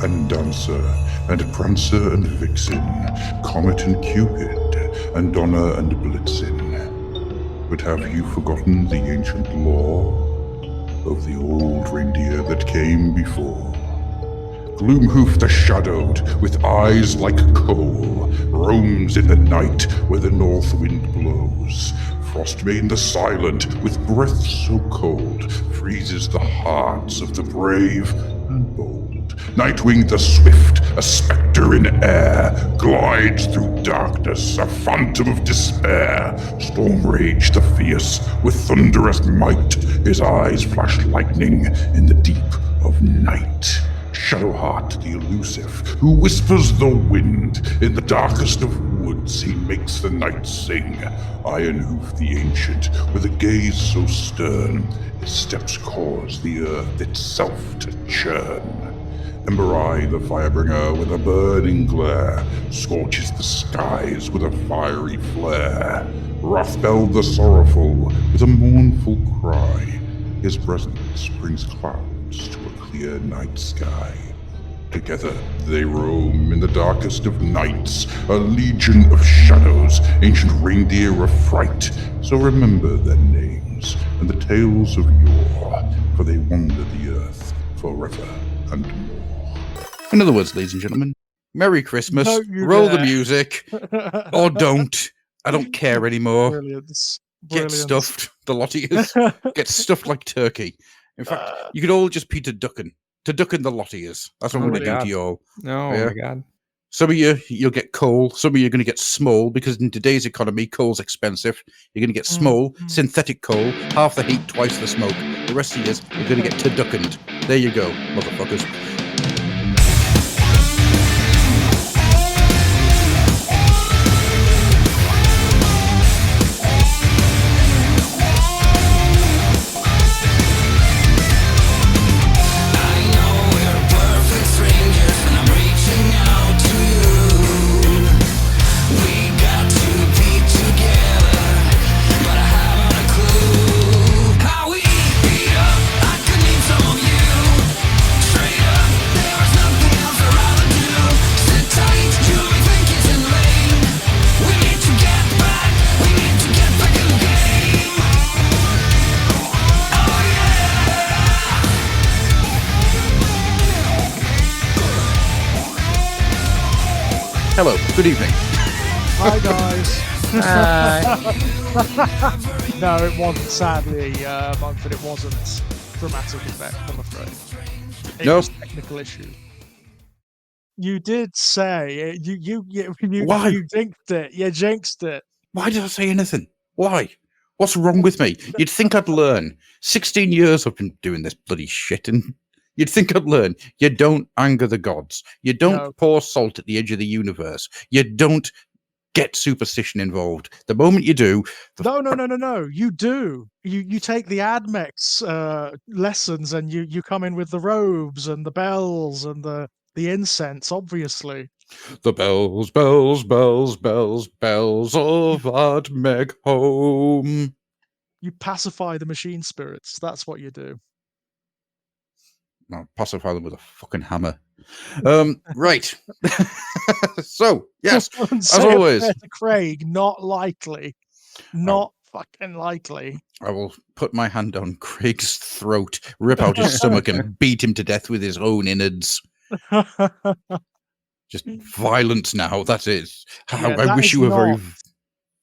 and Dancer, and Prancer and Vixen, Comet and Cupid, and Donner and Blitzen. But have you forgotten the ancient lore of the old reindeer that came before? Gloomhoof the Shadowed, with eyes like coal, roams in the night where the north wind blows. Frostbane the Silent, with breath so cold, freezes the hearts of the brave and bold. Nightwing the Swift, a spectre in air, glides through darkness, a phantom of despair. Stormrage the Fierce, with thunderous might, his eyes flash lightning in the deep of night. Shadowheart the Elusive, who whispers the wind. In the darkest of woods he makes the night sing. Ironhoof the Ancient, with a gaze so stern, his steps cause the earth itself to churn. Ember Eye the Firebringer, with a burning glare, scorches the skies with a fiery flare. Wrathbell the Sorrowful, with a mournful cry, his presence brings clouds to a clear night sky. Together they roam in the darkest of nights, a legion of shadows, ancient reindeer of fright. So remember their names and the tales of yore, for they wander the earth forever and more. In other words, ladies and gentlemen, Merry Christmas, roll the music, or don't. I don't care anymore. Brilliant. Get stuffed, the lot of you. Get stuffed like turkey. In fact, you could all just be to ducking the lot of you. That's what I'm going to do to you all. Oh my God. Some of you, you'll get coal. Some of you are going to get small, because in today's economy, coal's expensive. You're going to get small, synthetic coal, half the heat, twice the smoke. The rest of you, you're going to get to-duckened. There you go, motherfuckers. Hello, good evening. Hi, guys. Hi. No, it wasn't, sadly, Monkford. It wasn't dramatic effect, I'm afraid. It was technical issue. You did say you jinxed it. You jinxed it. Why did I say anything? Why? What's wrong with me? You'd think I'd learn. 16 years I've been doing this bloody shit, and you'd think I'd learn. You don't anger the gods. You don't pour salt at the edge of the universe. You don't get superstition involved. The moment you do... No. You do. You take the Admex lessons, and you come in with the robes and the bells and the incense, obviously. The bells, bells, bells, bells, bells of Admeg home. You pacify the machine spirits. That's what you do. I'll pacify them with a fucking hammer. Right. So, yes, as always. Craig, not likely. Not fucking likely. I will put my hand on Craig's throat, rip out his stomach, and beat him to death with his own innards. Just violence now, that is. I wish you were very...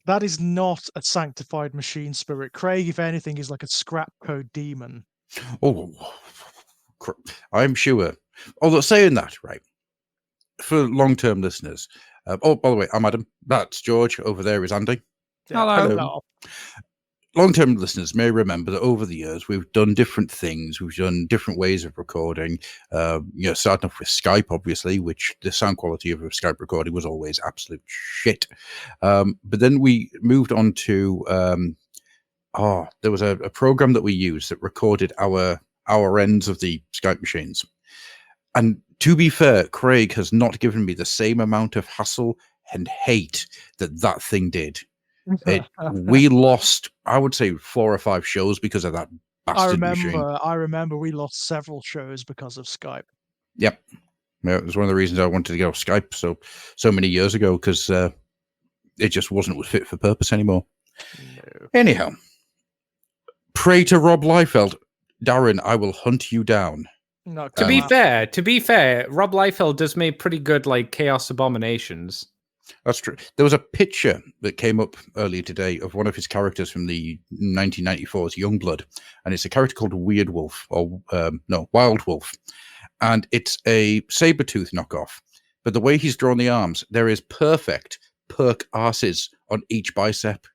That is not a sanctified machine spirit. Craig, if anything, is like a scrap code demon. Oh, I'm sure. Although saying that, right, for long-term listeners, by the way, I'm Adam. That's George. Over there is Andy. Hello. Long-term listeners may remember that over the years we've done different things. We've done different ways of recording. Starting off with Skype, obviously, which the sound quality of a Skype recording was always absolute shit. But then we moved on to there was a program that we used that recorded our ends of the Skype machines. And to be fair, Craig has not given me the same amount of hassle and hate that thing did. We lost, I would say, 4 or 5 shows because of that bastard machine. I remember we lost several shows because of Skype. Yep. Yeah, it was one of the reasons I wanted to get off Skype so many years ago, because it just wasn't fit for purpose anymore. No. Anyhow, pray to Rob Liefeld. Darren, I will hunt you down. No, to be fair, Rob Liefeld does make pretty good like Chaos Abominations. That's true. There was a picture that came up earlier today of one of his characters from the 1994's Youngblood, and it's a character called Weird Wolf, or Wild Wolf, and it's a Sabretooth knockoff. But the way he's drawn the arms, there is perfect perk arses on each bicep.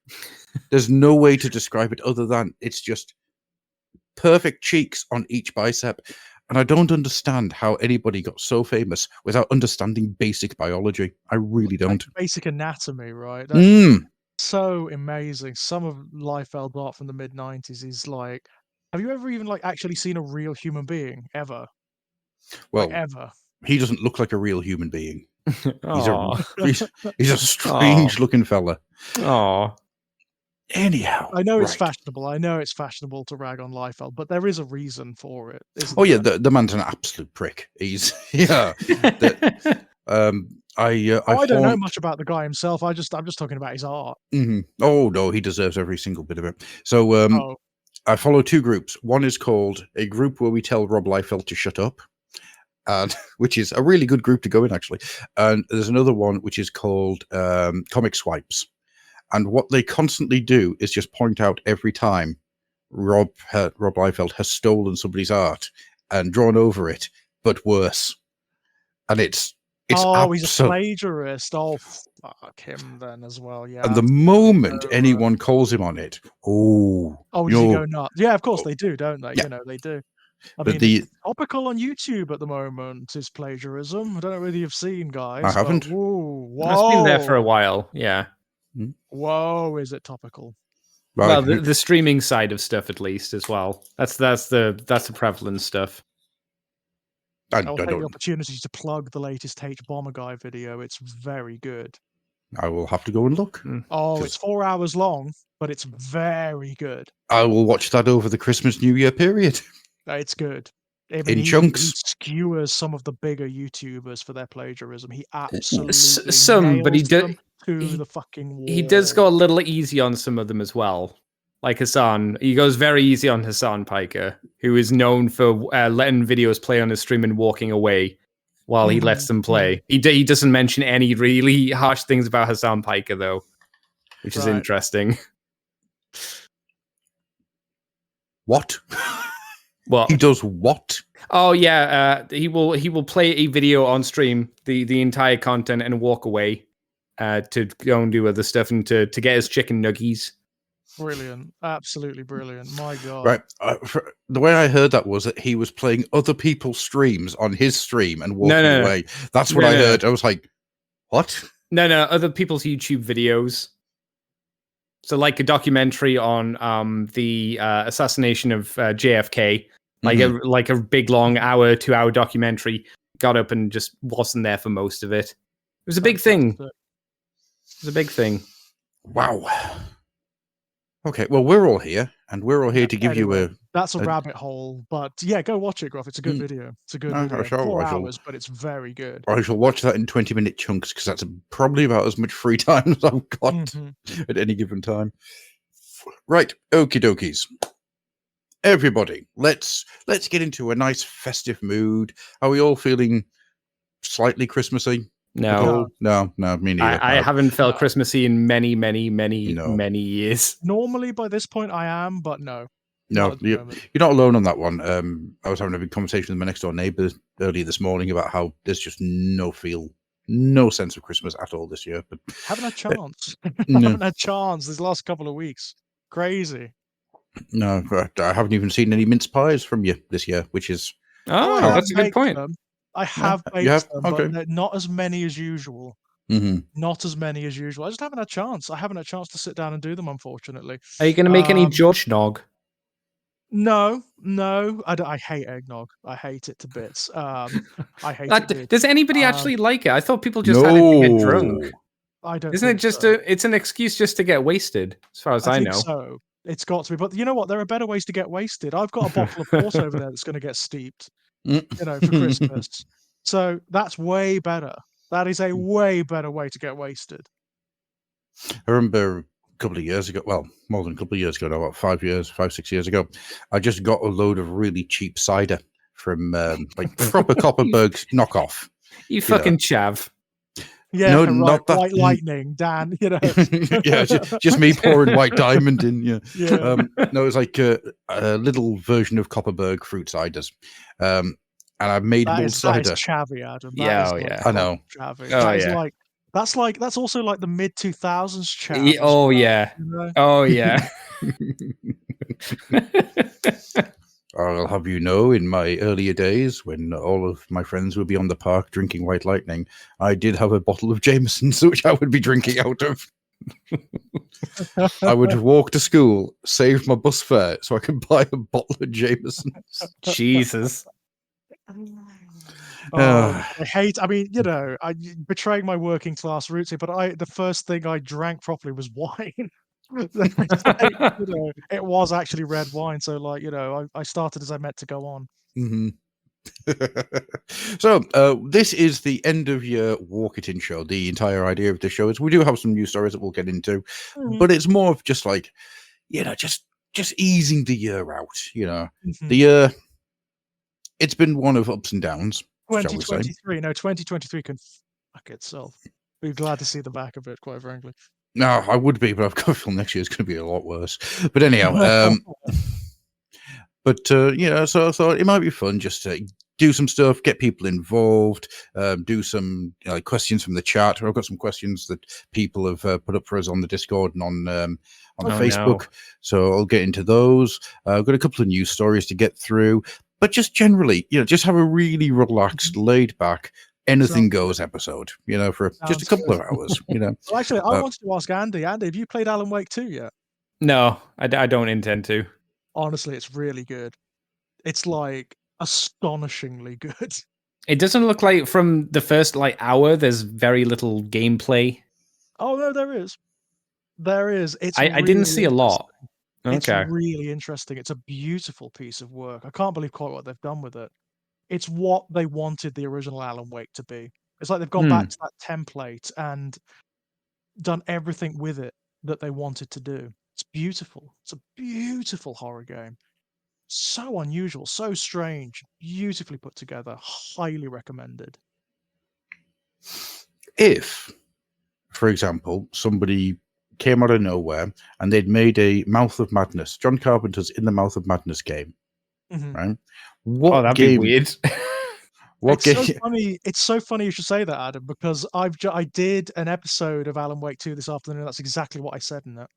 There's no way to describe it other than it's just perfect cheeks on each bicep. And I don't understand how anybody got so famous without understanding basic biology. I really don't. Like basic anatomy, right? That's so amazing. Some of Liefeld's art from the mid-90s is like, have you ever even like actually seen a real human being ever? Well, like, ever. He doesn't look like a real human being. He's a strange looking fella. Oh. Anyhow, I know it's fashionable. I know it's fashionable to rag on Liefeld, but there is a reason for it. Yeah, the man's an absolute prick. He's I don't know much about the guy himself. I'm just talking about his art. Oh no, he deserves every single bit of it. So I follow two groups. One is called a group where we tell Rob Liefeld to shut up, and which is a really good group to go in actually. And there's another one which is called Comic Swipes. And what they constantly do is just point out every time Rob Liefeld has stolen somebody's art and drawn over it, but worse. And it's he's a plagiarist. Oh, fuck him then as well. Yeah. And the moment anyone calls him on it, does he go nuts? Yeah, of course they do, don't they? Yeah. You know they do. I mean, it's topical on YouTube at the moment is plagiarism. I don't know whether you've seen, guys. I haven't. Whoa. It's been there for a while. Yeah. Whoa, is it topical? Well, the streaming side of stuff, at least, as well. That's the prevalent stuff. I'll take the opportunity to plug the latest H Bomber Guy video. It's very good. I will have to go and look. It's 4 hours long, but it's very good. I will watch that over the Christmas New Year period. It's good. In chunks. He skewers some of the bigger YouTubers for their plagiarism. He absolutely but he them to the fucking wall. He does go a little easy on some of them as well. Like Hassan. He goes very easy on Hassan Piker, who is known for letting videos play on his stream and walking away while he lets them play. He doesn't mention any really harsh things about Hassan Piker, though, which is interesting. What? What? He does what? Oh yeah, he will play a video on stream, the entire content, and walk away to go and do other stuff and to get his chicken nuggies. Brilliant, absolutely brilliant. My God. Right, the way I heard that was that he was playing other people's streams on his stream and walking away. That's what I heard. I was like, what? No, other people's YouTube videos. So like a documentary on the assassination of JFK, like a big long 2-hour documentary, got up and just wasn't there for most of it. It was a big thing. It was a big thing. Wow. Okay, well, we're all here, and we're all here to give you a... That's a rabbit hole, but yeah, go watch it, Gruff. It's a good video. It's a good video. 4 hours, but it's very good. I shall watch that in 20-minute chunks, because that's probably about as much free time as I've got at any given time. Right, okie dokies. Everybody, let's get into a nice festive mood. Are we all feeling slightly Christmassy? No, me neither. I haven't felt Christmassy in many years. Normally, by this point, I am, but no. No, you're not alone on that one. I was having a big conversation with my next door neighbour earlier this morning about how there's just no sense of Christmas at all this year. But haven't had a chance. Haven't had a chance these last couple of weeks. Crazy. No, I haven't even seen any mince pies from you this year, which is that's a good point. I have baked them, but not as many as usual. Not as many as usual. I just haven't had a chance. I haven't had a chance to sit down and do them, unfortunately. Are you going to make any George nog? No. I hate eggnog. I hate it to bits. I hate it. Does anybody actually like it? I thought people just had it to get drunk. I don't. Isn't it just it's an excuse just to get wasted, as far as I know? So it's got to be. But you know what? There are better ways to get wasted. I've got a bottle of port over there that's going to get steeped. For Christmas. So that's way better. That is a way better way to get wasted. I remember a couple of years ago, well, more than a couple of years ago now, about 5, 6 years ago, I just got a load of really cheap cider from like proper Copperberg knockoff. You fucking chav. Yeah, No, right. not that. White Lightning, Dan. You know. Yeah, just me pouring White Diamond in. Yeah. Yeah. No, it was like a little version of Copperberg fruit ciders, and I made That mulled is cider. chavvy, Adam. That Yeah, is oh, like yeah. I know. Chavvy. Oh, That is yeah. that's also like the mid 2000s chav. Oh yeah. You know? Oh yeah. I'll have you know, in my earlier days, when all of my friends would be on the park drinking White Lightning, I did have a bottle of Jameson's, which I would be drinking out of. I would walk to school, save my bus fare, so I could buy a bottle of Jameson's. Jesus. I hate. I mean, you know, betraying my working class roots here, but the first thing I drank properly was wine. It was actually red wine, so like, you know, I started as I meant to go on. Mm-hmm. So this is the end of year Walk It In show. The entire idea of the show is we do have some news stories that we'll get into, but it's more of just like, you know, just easing the year out. You know, the year, it's been one of ups and downs. 2023, no, 2023 can fuck itself. Be glad to see the back of it, quite frankly. No, I would be, but I've got a feel next year is going to be a lot worse. But anyhow, you know, so I thought it might be fun just to do some stuff, get people involved, do some questions from the chat. I've got some questions that people have put up for us on the Discord and on Facebook. So I'll get into those. I've got a couple of news stories to get through, but just generally, you know, just have a really relaxed, laid back, anything goes episode, you know, for just a couple of hours, you know. Well, actually, I wanted to ask Andy. Andy, have you played Alan Wake 2 yet? No, I don't intend to. Honestly, it's really good. It's like astonishingly good. It doesn't look like from the first like hour there's very little gameplay. Oh no, there is. There is. I didn't see a lot. Okay. It's really interesting. It's a beautiful piece of work. I can't believe quite what they've done with it. It's what they wanted the original Alan Wake to be. It's like they've gone back to that template and done everything with it that they wanted to do. It's beautiful. It's a beautiful horror game. So unusual, so strange, beautifully put together. Highly recommended. If, for example, somebody came out of nowhere and they'd made a Mouth of Madness, John Carpenter's In the Mouth of Madness game, right? What that'd game? be weird. What it's game? So funny. It's so funny you should say that, Adam, because I did an episode of Alan Wake 2 this afternoon. That's exactly what I said in it.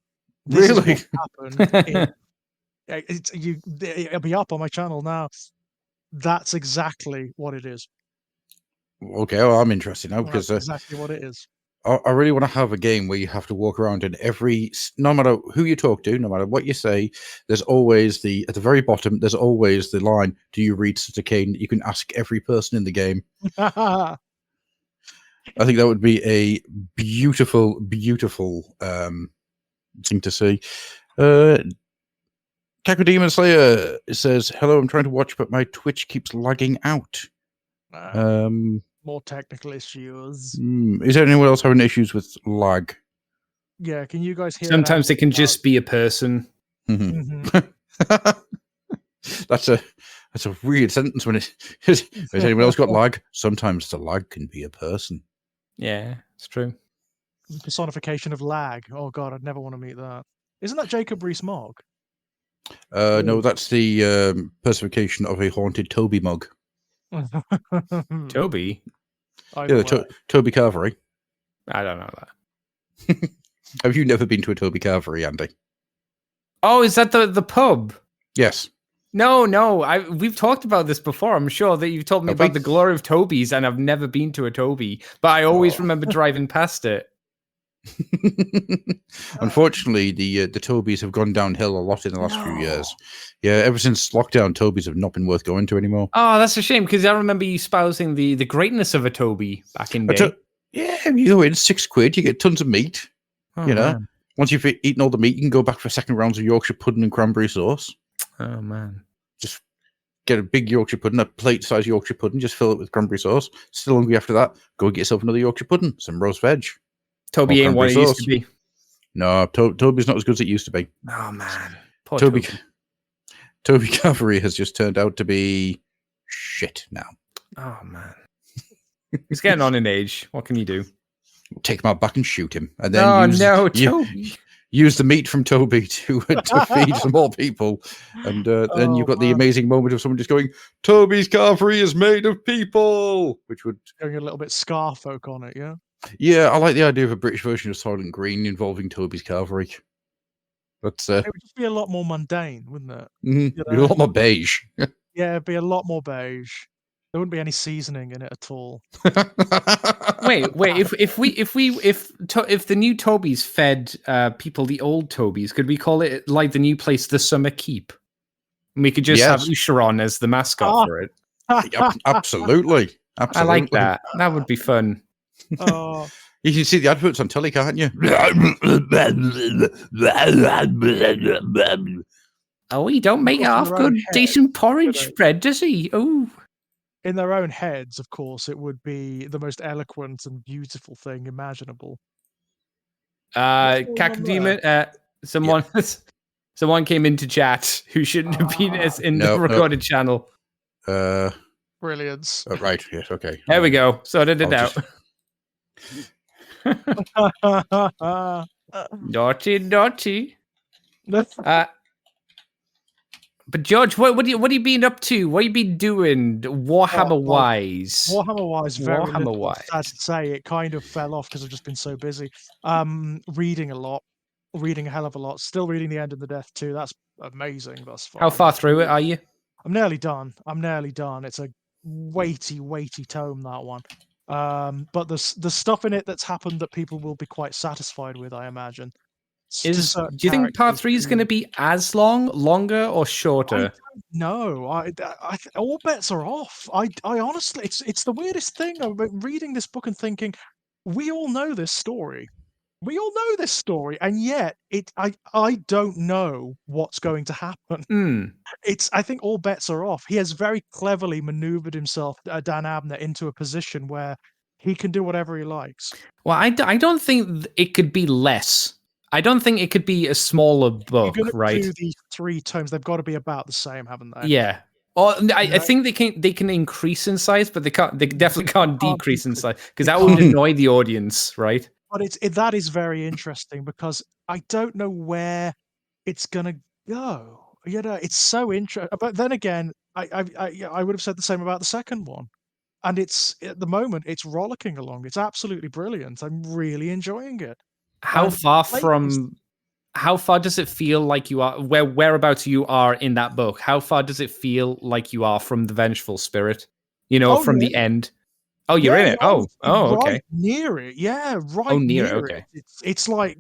This Really? is what happened. It'll be up on my channel now. That's exactly what it is. Okay, well, I'm interested now because that's exactly what it is. I really want to have a game where you have to walk around and no matter who you talk to, no matter what you say, there's always at the very bottom, there's always the line, do you read Sutter Kane? You can ask every person in the game. I think that would be a beautiful, beautiful thing to see. Kaku Demon Slayer says, hello, I'm trying to watch, but my Twitch keeps lagging out. More technical issues. Is there anyone else having issues with lag? Yeah, can you guys hear? Sometimes it can just be a person. That's a weird sentence when has anyone else got lag? Sometimes the lag can be a person. Yeah, it's true. Personification of lag. Oh god, I'd never want to meet that. Isn't that Jacob Rees-Mogg? No, that's the personification of a haunted Toby mug. Toby? Yeah, Toby Carvery. I don't know that. Have you never been to a Toby Carvery, Andy? Oh, is that the pub? Yes. No. We've talked about this before. I'm sure that you've told me about the glory of Toby's, and I've never been to a Toby, but I always remember driving past it. Unfortunately, the Tobys have gone downhill a lot in the last few years. Yeah, ever since lockdown, Tobys have not been worth going to anymore. Oh, that's a shame, because I remember you espousing the greatness of a Toby back in day. Yeah, you go in £6, you get tons of meat. Oh, you know, man. Once you've eaten all the meat, you can go back for second rounds of Yorkshire pudding and cranberry sauce. Oh man, just get a big Yorkshire pudding, a plate-sized Yorkshire pudding, just fill it with cranberry sauce. Still hungry after that, go get yourself another Yorkshire pudding, some roast veg. Toby ain't what it used to be. No, Toby's not as good as it used to be. Oh, man. Poor Toby Cavalry has just turned out to be shit now. Oh, man. He's getting on in age. What can you do? Take him out back and shoot him. And then Toby. Use the meat from Toby to feed some more people. And then you've got the amazing moment of someone just going, Toby's Cavalry is made of people, which would... Going a little bit Scarfolk on it, yeah? Yeah, I like the idea of a British version of Soylent Green involving Toby's Cavalry. But, it would just be a lot more mundane, wouldn't it? Mm-hmm. You know? A lot more beige. Yeah, it'd be a lot more beige. There wouldn't be any seasoning in it at all. wait. If the new Tobies fed people the old Tobies, could we call it like the new place, the Summer Keep? And we could just have Usheron as the mascot for it. Absolutely. I like that. That would be fun. Oh. You can see the adverts on telly, can't you? Oh, he don't make half good, decent porridge spread, does he? Oh. In their own heads, of course, it would be the most eloquent and beautiful thing imaginable. Cacodemon, someone came into chat who shouldn't have been in the recorded channel. Brilliance. Right, yes, okay. There we go. Sorted it out. Naughty. But George, what have you been up to? What have you been doing Warhammer-wise? Warhammer-wise, very little. Sad to say, it kind of fell off because I've just been so busy. Reading a lot, reading a hell of a lot. Still reading The End of the Death too. That's amazing thus far. How far through it are you? I'm nearly done. It's a weighty tome, that one. But the stuff in it that's happened that people will be quite satisfied with, I imagine. Do you think part 3 is going to be as longer, or shorter? No, all bets are off. I honestly, it's the weirdest thing. I've been reading this book and thinking, we all know this story. And yet I don't know what's going to happen. I think all bets are off. He has very cleverly maneuvered himself, Dan Abnett, into a position where he can do whatever he likes. Well, I don't think it could be less. I don't think it could be a smaller book, right? Do these 3 tomes, they've got to be about the same, haven't they? Yeah. Or I think they can increase in size, but they definitely can't decrease in size, because that would annoy the audience, right? But that is very interesting, because I don't know where it's gonna go. You know, it's so interesting. But then again, I would have said the same about the second one. And it's, at the moment, it's rollicking along. It's absolutely brilliant. I'm really enjoying it. How far does it feel like you are, whereabouts you are in that book? How far does it feel like you are from the Vengeful Spirit? You know, from the end. Oh, you're in it. Oh, okay. Right near it. Yeah, right near it. Okay. It's like.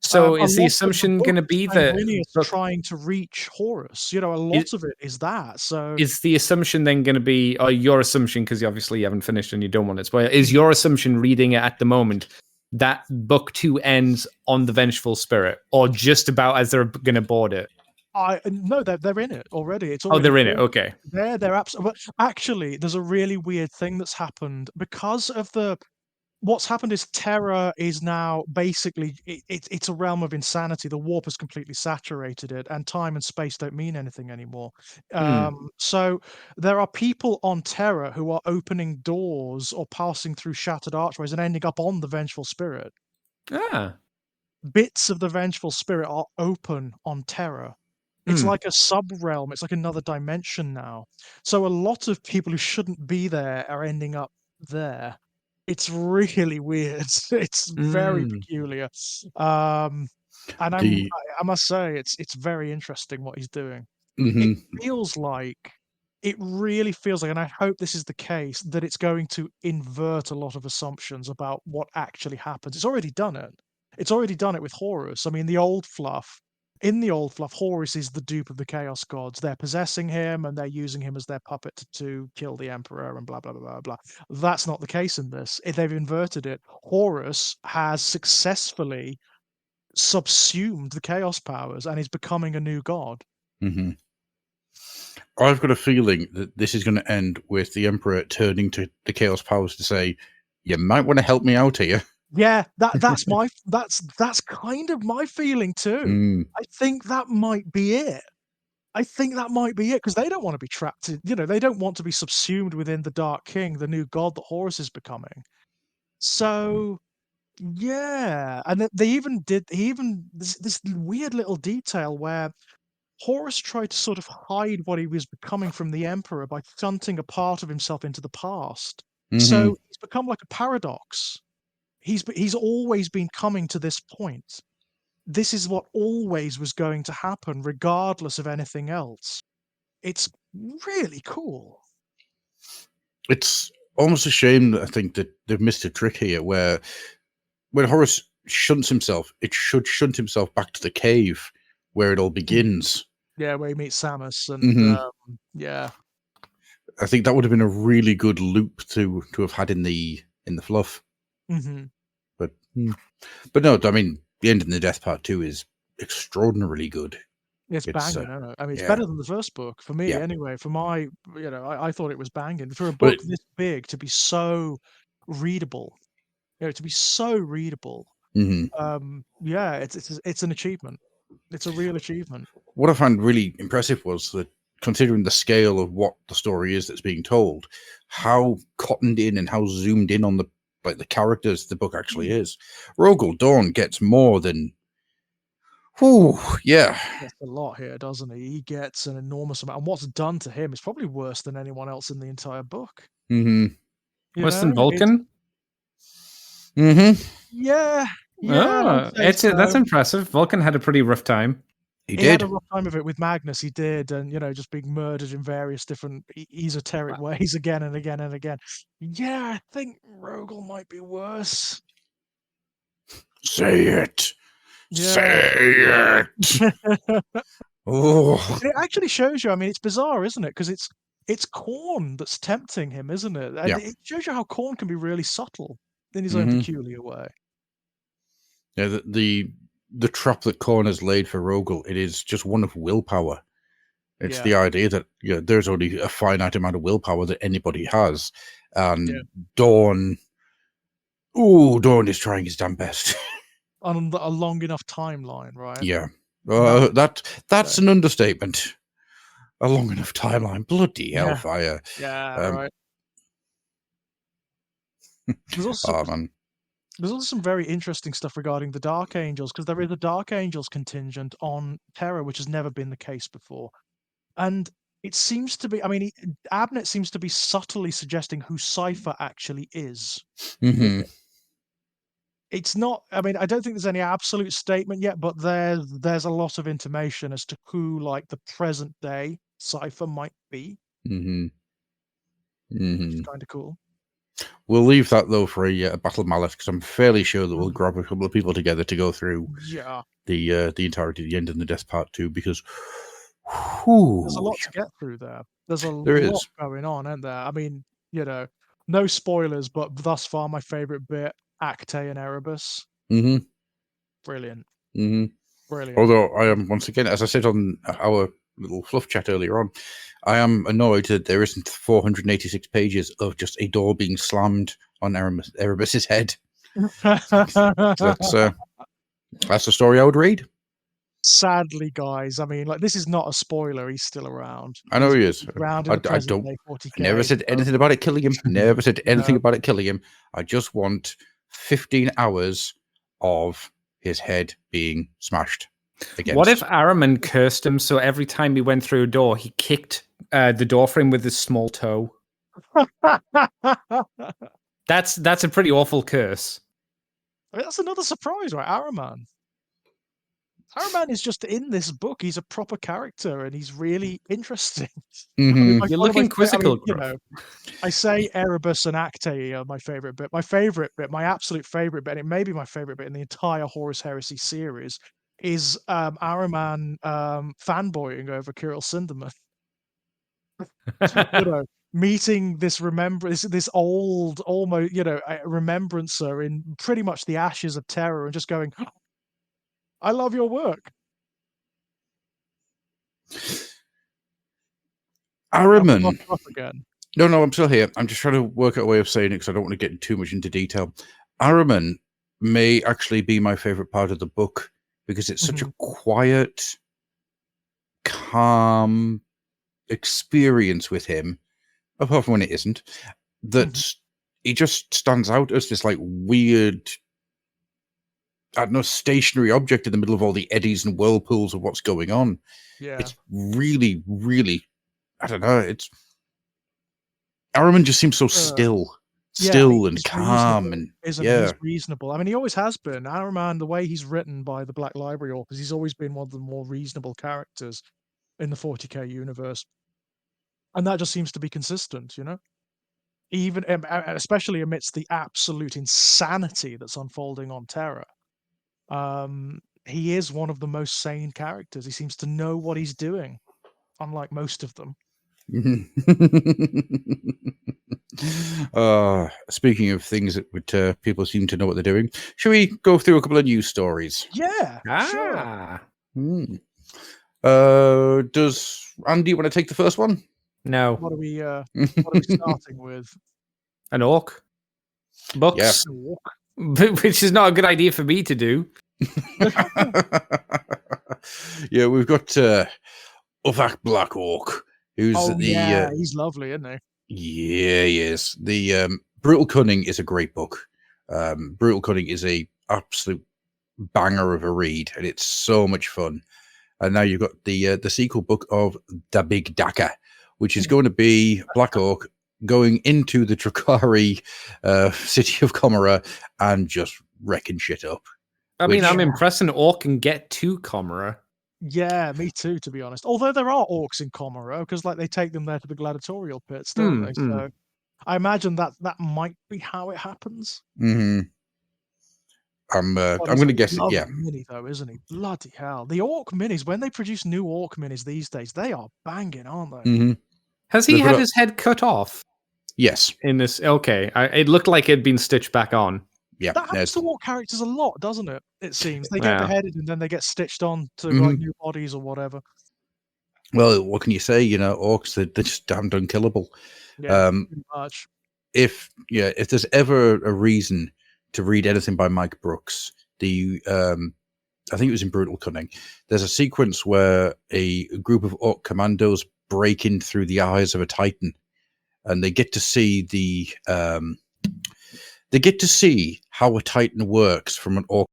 So is the assumption going to be that trying to reach Horus? You know, a lot of it is that. So is the assumption then going to be, or your assumption, because obviously you haven't finished and you don't want to spoil, is your assumption reading it at the moment that book 2 ends on the Vengeful Spirit, or just about as they're going to board it? No, they're in it already. It's already they're in it. Okay. They're absolutely. But actually, there's a really weird thing that's happened because of what's happened is Terra is now basically it's a realm of insanity. The warp has completely saturated it, and time and space don't mean anything anymore. So there are people on Terra who are opening doors or passing through shattered archways and ending up on the Vengeful Spirit. Bits of the Vengeful Spirit are open on Terra. It's like a sub-realm. It's like another dimension now. So a lot of people who shouldn't be there are ending up there. It's really weird. It's very peculiar. And I must say, it's very interesting what he's doing. It really feels like, and I hope this is the case, that it's going to invert a lot of assumptions about what actually happens. It's already done it. It's already done it with Horus. I mean, in the old fluff, Horus is the dupe of the Chaos Gods. They're possessing him and they're using him as their puppet to kill the Emperor and blah, blah, blah, blah, blah. That's not the case in this. If they've inverted it, Horus has successfully subsumed the Chaos powers and is becoming a new god. I've got a feeling that this is going to end with the Emperor turning to the Chaos Powers to say, "You might want to help me out here." Yeah, that's kind of my feeling too. I think that might be it. I think that might be it because they don't want to be trapped in, they don't want to be subsumed within the Dark King, the new god that Horus is becoming. So, yeah, and they even did this weird little detail where Horus tried to sort of hide what he was becoming from the Emperor by shunting a part of himself into the past. So he's become like a paradox. He's always been coming to this point. This is what always was going to happen, regardless of anything else. It's really cool. It's almost a shame that I think that they've missed a trick here where when Horus shunts himself, it should shunt himself back to the cave where it all begins. Yeah, where he meets Samus and yeah. I think that would have been a really good loop to have had in the fluff. But no, I mean, the end in the Death Part 2 is extraordinarily good. It's banging, isn't it? I mean, it's better than the first book for me, anyway. For my, I thought it was banging. For a book this big to be so readable, to be so readable. Yeah, it's an achievement. It's a real achievement. What I found really impressive was that, considering the scale of what the story is that's being told, how cottoned in and how zoomed in on the characters the book actually is. Rogel Dawn gets more than. Whew, yeah. That's a lot here, doesn't he? He gets an enormous amount. And what's done to him is probably worse than anyone else in the entire book. Worse than Vulcan? Yeah. That's impressive. Vulcan had a pretty rough time. He had a rough time of it with Magnus, he did, and, just being murdered in various different esoteric ways again and again and again. Yeah, I think Rogel might be worse. Say it. Yeah. Say it. Oh. It actually shows you, I mean, it's bizarre, isn't it? Because it's Khorne that's tempting him, isn't it? And it shows you how Khorne can be really subtle in his own peculiar way. Yeah, the trap that Khorne has laid for Rogel, it is just one of willpower. It's the idea that there's only a finite amount of willpower that anybody has, and Dawn is trying his damn best on a long enough timeline, right? Yeah, that's an understatement. A long enough timeline, bloody hellfire! Yeah, right. There's also some very interesting stuff regarding the Dark Angels, because there is a Dark Angels contingent on Terra, which has never been the case before. And it seems to be, I mean, Abnett seems to be subtly suggesting who Cypher actually is. It's not, I mean, I don't think there's any absolute statement yet, but there's a lot of intimation as to who, like, the present day Cypher might be. Which is kind of cool. We'll leave that, though, for a Battle Mallet, because I'm fairly sure that we'll grab a couple of people together to go through the entirety of the End and the Death Part 2, because there's a lot to get through there. There's a lot going on, isn't there? I mean, no spoilers, but thus far my favorite bit, Acte and Erebus. Brilliant. Brilliant. Although I am, once again, as I said on our little fluff chat earlier on, I am annoyed that there isn't 486 pages of just a door being slammed on Erebus's head. That's the story I would read. Sadly, guys, I mean, like, this is not a spoiler. He's still around. I know he is. Around in I never said anything about it killing him. Never said anything about it killing him. I just want 15 hours of his head being smashed. What if Araman cursed him, so every time he went through a door, he kicked the door frame with his small toe? That's a pretty awful curse. I mean, that's another surprise, right? Araman is just in this book. He's a proper character, and he's really interesting. I mean, you're looking quizzical. I say Erebus and Acte are my favorite bit. My absolute favorite bit, and it may be my favorite bit in the entire Horus Heresy series, is Araman fanboying over Kirill Sinderman. Meeting this old, almost, remembrancer in pretty much the ashes of terror, and just going, I love your work. Araman. Up again. No, I'm still here. I'm just trying to work out a way of saying it because I don't want to get too much into detail. Araman may actually be my favorite part of the book because it's such a quiet, calm experience with him, apart from when it isn't, that he just stands out as this like weird, I don't know, stationary object in the middle of all the eddies and whirlpools of what's going on. Yeah. It's really, really, I don't know, it's Araman just seems so still and calm, and he's reasonable. I mean, he always has been. Araman, the way he's written by the Black Library authors, he's always been one of the more reasonable characters in the 40k universe, and that just seems to be consistent, you know. Even especially amidst the absolute insanity that's unfolding on Terra, he is one of the most sane characters. He seems to know what he's doing, unlike most of them. Speaking of things that would people seem to know what they're doing, should we go through a couple of news stories? Yeah, sure. Does Andy want to take the first one? No. What are we starting with? An orc. Books. Yeah. Which is not a good idea for me to do. Yeah, we've got Uvak Black Orc, who's he's lovely, isn't he? Yeah, he is. The Brutal Cunning is a great book. Brutal Cunning is a absolute banger of a read, and it's so much fun. And now you've got the sequel book of Da Big Daka, which is going to be Black Orc going into the Drakari city of Comera and just wrecking shit up. I mean, I'm impressed an orc can get to Comera. Yeah, me too, to be honest. Although there are orcs in Comera, because like they take them there to the gladiatorial pits, don't they? So I imagine that might be how it happens. I'm going to guess it. Yeah, mini though, isn't he? Bloody hell! The orc minis, when they produce new orc minis these days, they are banging, aren't they? Has he had his head cut off? Yes. In this, okay, it looked like it'd been stitched back on. Yeah, that happens to orc characters a lot, doesn't it? It seems they get beheaded and then they get stitched on to like new bodies or whatever. Well, what can you say? You know, orcs they're just damned unkillable. Yeah, pretty much. If there's ever a reason to read anything by Mike Brooks, I think it was in Brutal Cunning. There's a sequence where a group of orc commandos break in through the eyes of a titan, and they get to see how a titan works from an orc.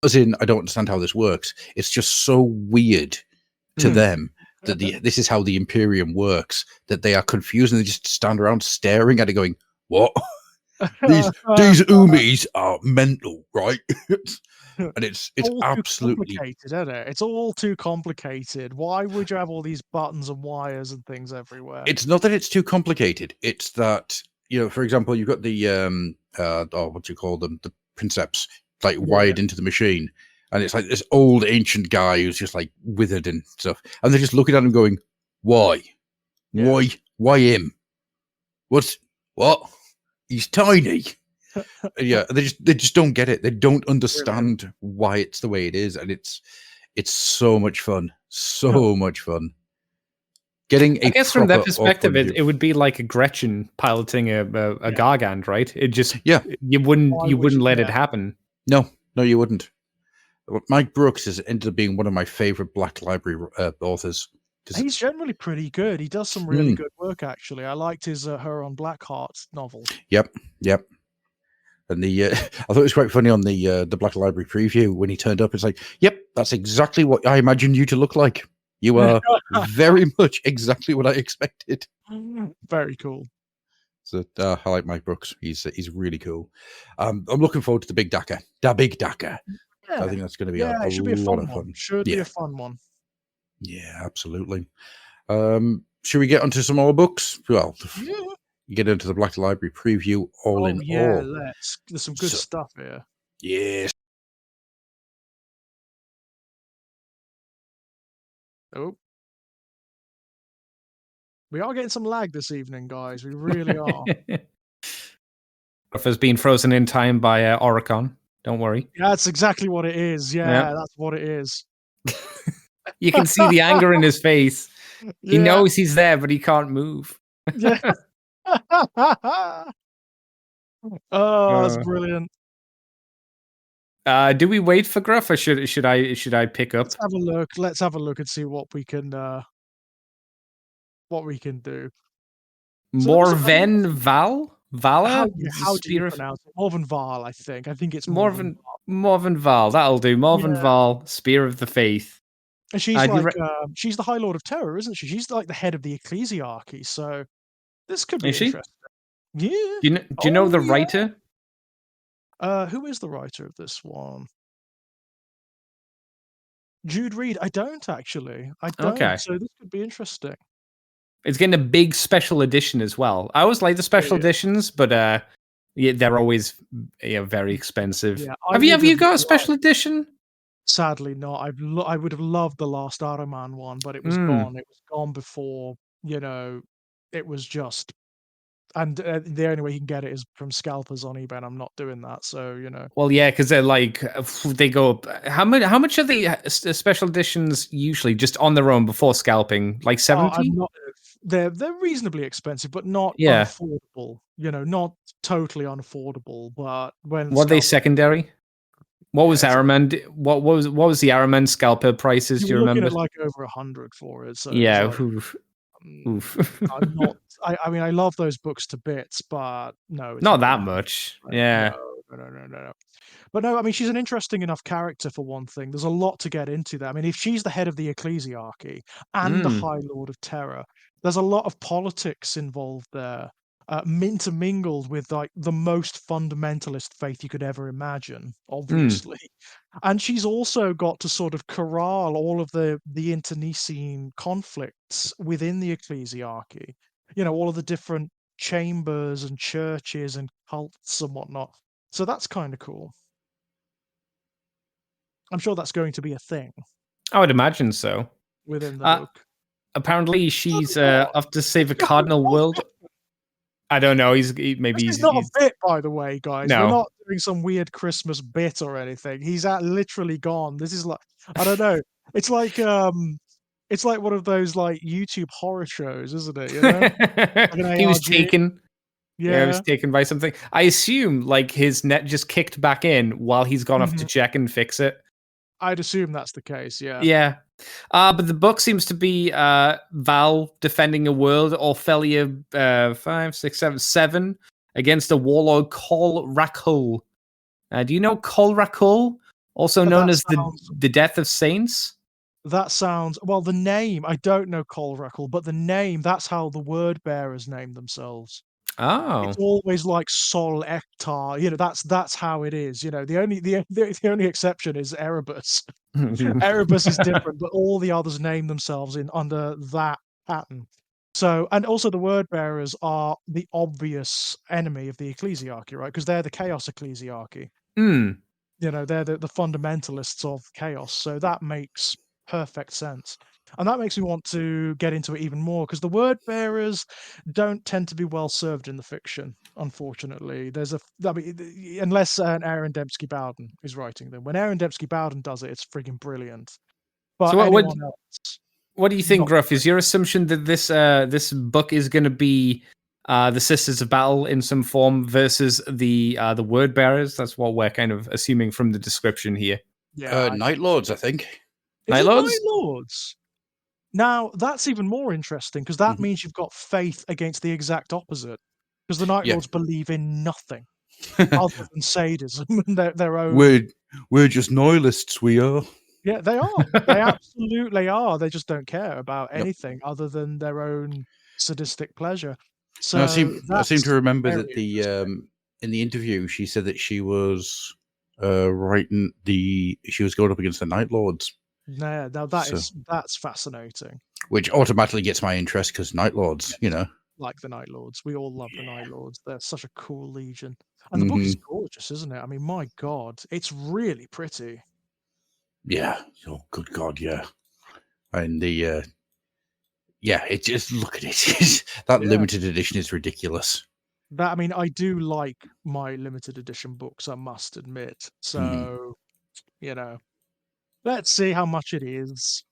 As in, I don't understand how this works. It's just so weird to them that this is how the Imperium works, that they are confused and they just stand around staring at it going, what? these Umis are mental, right? And it's absolutely complicated, isn't it? It's all too complicated. Why would you have all these buttons and wires and things everywhere? It's not that it's too complicated. It's that, for example, you've got the what do you call them? The princeps like wired into the machine. And it's like this old ancient guy who's just like withered and stuff. And they're just looking at him going, why? Yeah. Why him? What? He's tiny. Yeah, they just don't get it. They don't understand why it's the way it is, and it's so much fun. So much fun. Getting I guess from that perspective, it would be like a Gretchen piloting a Gargant, right? It just you wouldn't let it happen. No, you wouldn't. Mike Brooks has ended up being one of my favorite Black Library authors. He's generally pretty good. He does some really good work, actually. I liked his Her on Blackheart novel. Yep. And I thought it was quite funny on the Black Library preview when he turned up. It's like, yep, that's exactly what I imagined you to look like. You are very much exactly what I expected. Very cool. So I like Mike Brooks. He's really cool. I'm looking forward to the Big Daka. Da Big Daka. Yeah. I think that's going to be a lot of fun. Should be a fun one. Yeah, absolutely. Should we get onto some more books? Well, you get into the Black Library preview all. Let's. There's some good stuff here. Yes. Oh. We are getting some lag this evening, guys. We really are. Has been frozen in time by Oricon. Don't worry. Yeah, that's exactly what it is. Yeah, that's what it is. You can see the anger in his face. He Yeah. knows he's there, but he can't move. Yeah. Oh, that's brilliant. Do we wait for Gruff, or should I pick up? Let's have a look. Let's have a look and see what we can do. So there was Morven Val? how Vala? how do you Spear of pronounce it? Morven Val, I think. I think it's Morven Val. Morven Val. That'll do. Morven Yeah. Val, Spear of the Faith. And she's do you like, she's the High Lord of Terror, isn't she? She's like the head of the ecclesiarchy, so this could be Is she? interesting. Yeah. Do you know the Oh, yeah. writer? Who is the writer of this one? Jude Reed. I don't actually. I don't. Okay. So this could be interesting. It's getting a big special edition as well. I always like the special Yeah. editions, but yeah, they're always very expensive. Yeah, Have you got a special edition? Sadly not. I would have loved the last Automan one, but it was gone. It was gone before, it was just, and the only way you can get it is from scalpers on eBay, and I'm not doing that. So Well, yeah, because they're like they go up. How much are the special editions usually just on their own before scalping? Like 70? They're reasonably expensive, but not Yeah. unaffordable. Not totally unaffordable, but when What are they secondary? What was Yeah, Araman? What was the Araman scalper prices? Do you you're looking remember? at like over 100 for it. So Yeah. it's like, Oof. I'm not. I mean, I love those books to bits, but no, it's Not that really much. right. Yeah. No. But no, I mean, she's an interesting enough character for one thing. There's a lot to get into there. I mean, if she's the head of the ecclesiarchy and the High Lord of Terror, there's a lot of politics involved there, intermingled with like the most fundamentalist faith you could ever imagine, obviously. And she's also got to sort of corral all of the internecine conflicts within the ecclesiarchy. All of the different chambers and churches and cults and whatnot. So that's kind of cool. I'm sure that's going to be a thing I would imagine so. within the book. Apparently, she's off to save a cardinal world. I don't know. Maybe This is not a bit, by the way, guys. No. We're not doing some weird Christmas bit or anything. He's literally gone. This is like, I don't know. It's like one of those like YouTube horror shows, isn't it? He was ARG. taken. Yeah, he was taken by something. I assume like his net just kicked back in while he's gone off to check and fix it. I'd assume that's the case. Yeah. Yeah. But the book seems to be Val defending a world, Orphelia 5, 6, 7, 7 against a warlord Kol Rakul. Do you know Kol Rakul, also known as the Death of Saints? That sounds, well, the name, I don't know Kol Rakul, but the name, that's how the word bearers name themselves. Oh. It's always like Sol Ektar, that's how it is. The only exception is Erebus. Erebus is different, but all the others name themselves under that pattern. So, and also the word bearers are the obvious enemy of the ecclesiarchy, right? Because they're the chaos ecclesiarchy. They're the fundamentalists of chaos. So that makes perfect sense. And that makes me want to get into it even more, because the word bearers don't tend to be well served in the fiction, unfortunately. Unless Aaron Dembski Bowden is writing them. When Aaron Dembski Bowden does it, it's friggin' brilliant. But so anyone else, what do you think, Gruff? Is your assumption that this book is going to be the Sisters of Battle in some form versus the word bearers? That's what we're kind of assuming from the description here. Yeah, Night Lords, I think. Night Lords? Night Lords. Now, that's even more interesting, because that means you've got faith against the exact opposite. Because the Night Lords believe in nothing other than sadism and their own. We're just nihilists, we are. Yeah, they are. They absolutely are. They just don't care about anything other than their own sadistic pleasure. So I seem to remember that in the interview she said that she was she was going up against the Night Lords. Yeah, now that's fascinating. Which automatically gets my interest, because Night Lords, like the Night Lords. We all love the Night Lords. They're such a cool legion. And the book is gorgeous, isn't it? I mean, my God, it's really pretty. Yeah. Oh, good God, yeah. And it just, look at it. That limited edition is ridiculous. I mean, I do like my limited edition books, I must admit. So, Let's see how much it is.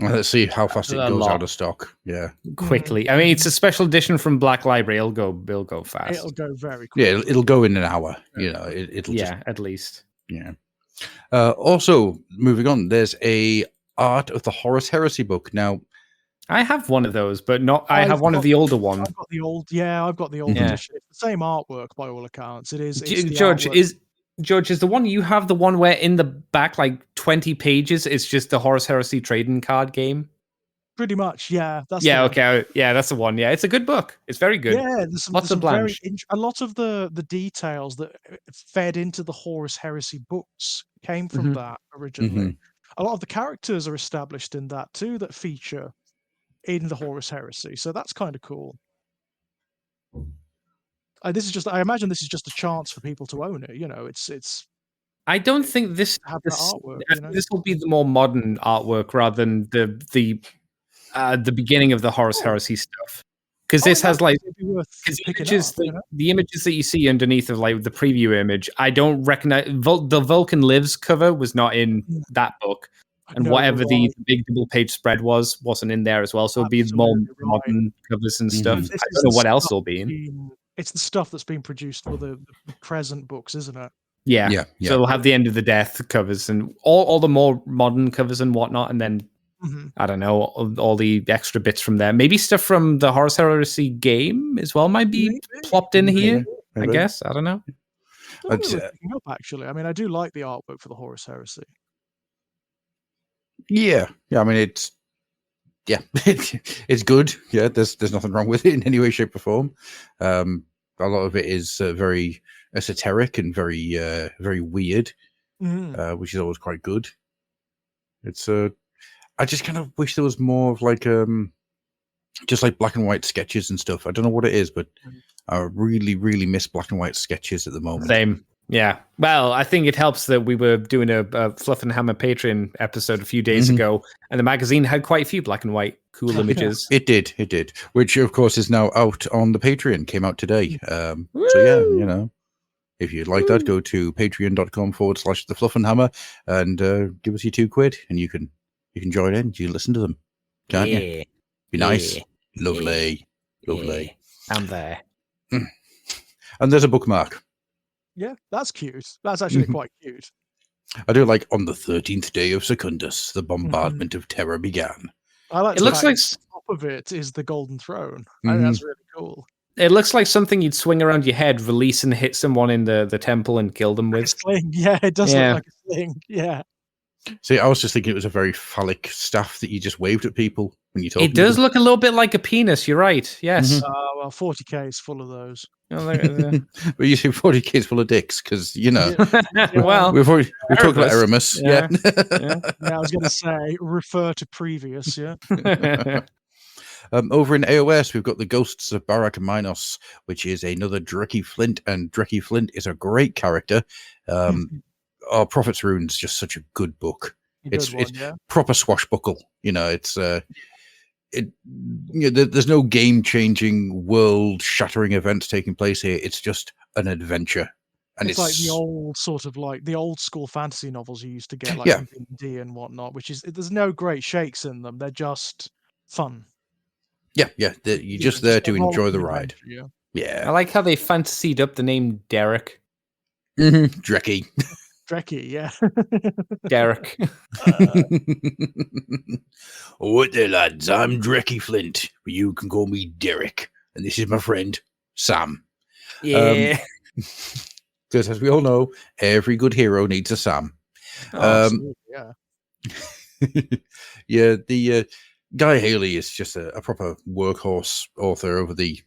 Let's see how fast it A goes lot. out of stock. Yeah. Quickly. I mean, it's a special edition from Black Library. It'll go fast. It'll go very quickly. Yeah, it'll go in an hour. Very You know, it'll yeah, just, at least. yeah. Also, moving on, there's a Art of the Horus Heresy book. Now, I have one of those, but not. I have one of the older ones. I've got the old. Yeah, I've got the old edition. It's the same artwork by all accounts. It is. It's Judge, is the one you have the one where in the back, like 20 pages, it's just the Horus Heresy trading card game? Pretty much, yeah. That's okay. Yeah, that's the one. Yeah, it's a good book. It's very good. Yeah, there's lots of blanche. A lot of the details that fed into the Horus Heresy books came from that originally. A lot of the characters are established in that too, that feature in the Horus Heresy. So that's kind of cool. I imagine this is just a chance for people to own it. You know, it's. I don't think this artwork. This will be the more modern artwork rather than the beginning of the Horus Heresy stuff. Because this has like the images that you see underneath of like the preview image. I don't recognize the Vulcan Lives cover was not in that book. And whatever the big double page spread wasn't in there as well. So it'll be more modern covers and stuff. I don't know what else it'll be in. It's the stuff that's been produced for the Crescent books, isn't it? Yeah. So it'll have the End of the Death covers and all the more modern covers and whatnot. And then, I don't know, all the extra bits from there. Maybe stuff from the Horus Heresy game as well might be plopped in here, I guess. I don't know. Picking up, actually. I mean, I do like the artwork for the Horus Heresy. Yeah. I mean, it's good. Yeah, there's nothing wrong with it in any way, shape, or form. A lot of it is very esoteric and very very weird, which is always quite good. It's I just kind of wish there was more of like just like black and white sketches and stuff. I don't know what it is, but I really miss black and white sketches at the moment. Same. Yeah. Well, I think it helps that we were doing a Fluffenhammmer Patreon episode a few days ago, and the magazine had quite a few black and white cool images. It did. Which, of course, is now out on the Patreon. Came out today. So, yeah, you know, if you'd like that, go to patreon.com/the Fluffenhammer and give us your £2, and you can join in. You listen to them, can't you? Be nice. Lovely. I'm there. And there's a bookmark. Yeah, that's cute. That's actually quite cute. I do like on the 13th day of Secundus, the bombardment of terror began. I like it looks like the top of it is the Golden Throne. I think that's really cool. It looks like something you'd swing around your head, release and hit someone in the temple and kill them with. A sling. Yeah, it does look like a sling. Yeah. See, I was just thinking it was a very phallic staff that you just waved at people when you told It does look a little bit like a penis. You're right. Yes. Well, 40k is full of those. But you see 40k is full of dicks because, you know. Well, we've talked about Aramis. Yeah. I was going to say, refer to previous, yeah. Over in AOS, we've got the Ghosts of Barak Minos, which is another Drecky Flint, and Drecky Flint is a great character. Prophet's Rune's just such a good book. It's proper swashbuckle. You know, it's there's no game-changing, world-shattering events taking place here. It's just an adventure, and it's like the old sort of like the old school fantasy novels you used to get, like D&D and whatnot. Which is there's no great shakes in them. They're just fun. Yeah. You're just there to enjoy the ride. Yeah. I like how they fantasied up the name Derek. Drecky. Drecky, yeah. Derek. What there, lads? I'm Drecky Flint. You can call me Derek. And this is my friend, Sam. Yeah. Because as we all know, every good hero needs a Sam. Yeah. The Guy Haley is just a proper workhorse author over the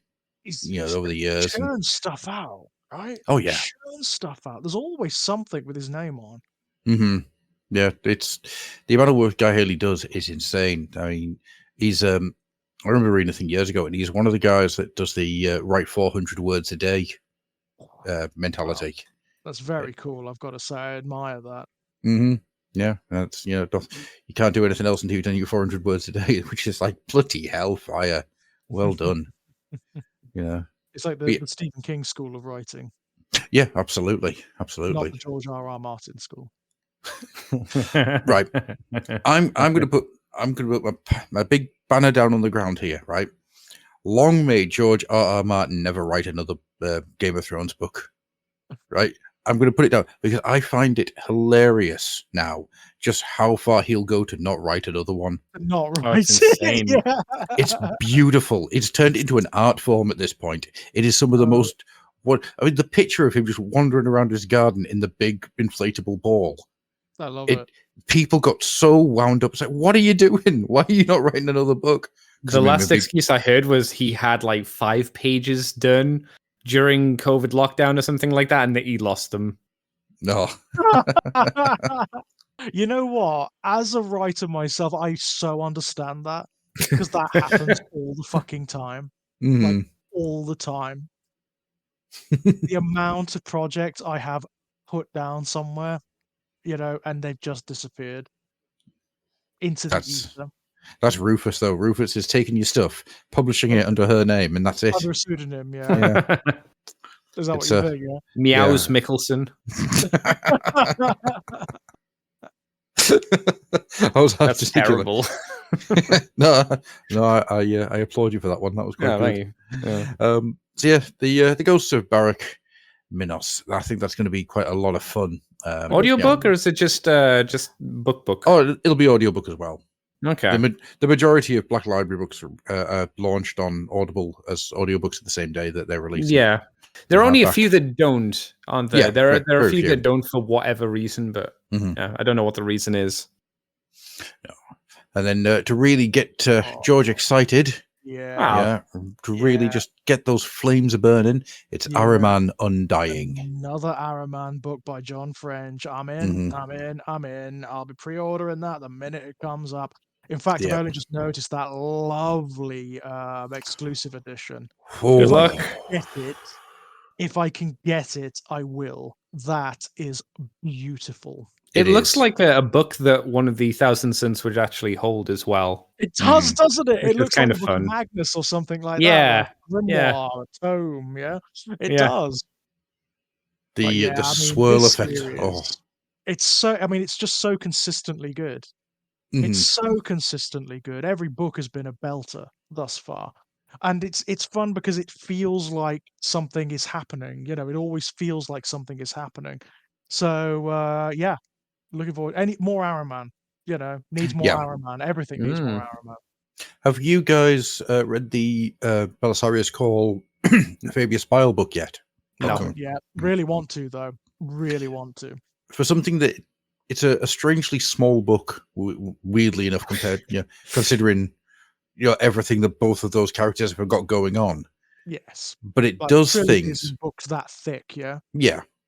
years. Churn stuff out. Right? Oh yeah, churn stuff out. There's always something with his name on. Yeah, it's the amount of work Guy Haley does is insane. I mean, he's I remember reading a thing years ago, and he's one of the guys that does the write 400 words a day mentality. Wow. That's very cool. I've got to say, I admire that. Yeah, that's you can't do anything else until you've done your 400 words a day, which is like bloody hellfire. Well done. It's like the Stephen King school of writing. Yeah, absolutely. Not the George R.R. Martin school. Right. I'm going to put my big banner down on the ground here. Right. Long may George R.R. Martin never write another Game of Thrones book. Right. I'm going to put it down because I find it hilarious now just how far he'll go to not write another one. Not Oh, right. it's insane. Yeah. It's beautiful. It's turned into an art form at this point. It is some of the most the picture of him just wandering around his garden in the big inflatable ball. I love it. People got so wound up. It's like, what are you doing? Why are you not writing another book? The last excuse I heard was he had like 5 pages done during COVID lockdown or something like that, and that he lost them. No. You know what? As a writer myself, I so understand that because that happens all the fucking time. Like all the time. The amount of projects I have put down somewhere, and they've just disappeared into the ether. That's Rufus, though. Rufus is taking your stuff, publishing it under her name, and that's it. Under a pseudonym, yeah. Is that what you think? Yeah. Meows Mickelson. That's terrible. No, I applaud you for that one. That was quite good. Thank you. The Ghosts of Barak Minos. I think that's going to be quite a lot of fun. Audiobook, or is it just book? Oh, it'll be audiobook as well. Okay. The majority of Black Library books are launched on Audible as audiobooks the same day that they're released. Yeah. There are only a few that don't, aren't there? Yeah, there are a few that don't for whatever reason, but I don't know what the reason is. No. And then to really get George excited, to really just get those flames burning, it's Ahriman Undying. Another Ahriman book by John French. I'm in. I'll be pre-ordering that the minute it comes up. In fact, I've only just noticed that lovely exclusive edition. Good luck. If I can get it, I will. That is beautiful. It looks like a book that one of the Thousand Sons would actually hold as well. It does, doesn't it? It looks kind like of a book fun. of Magnus or something like that. A tome, It does. The swirl effect. It's so. I mean, it's just so consistently good. It's so consistently good. Every book has been a belter thus far. And it's fun because it feels like something is happening. It always feels like something is happening. So looking forward. Any more Ahriman? Needs more Ahriman. Everything needs more Ahriman. Have you guys read the Belisarius Call Fabius Bile book yet? No, yeah. Really want to though. Really want to. For something that it's a strangely small book, weirdly enough, compared, considering everything that both of those characters have got going on. Yes, but it does things. Books that thick, yeah.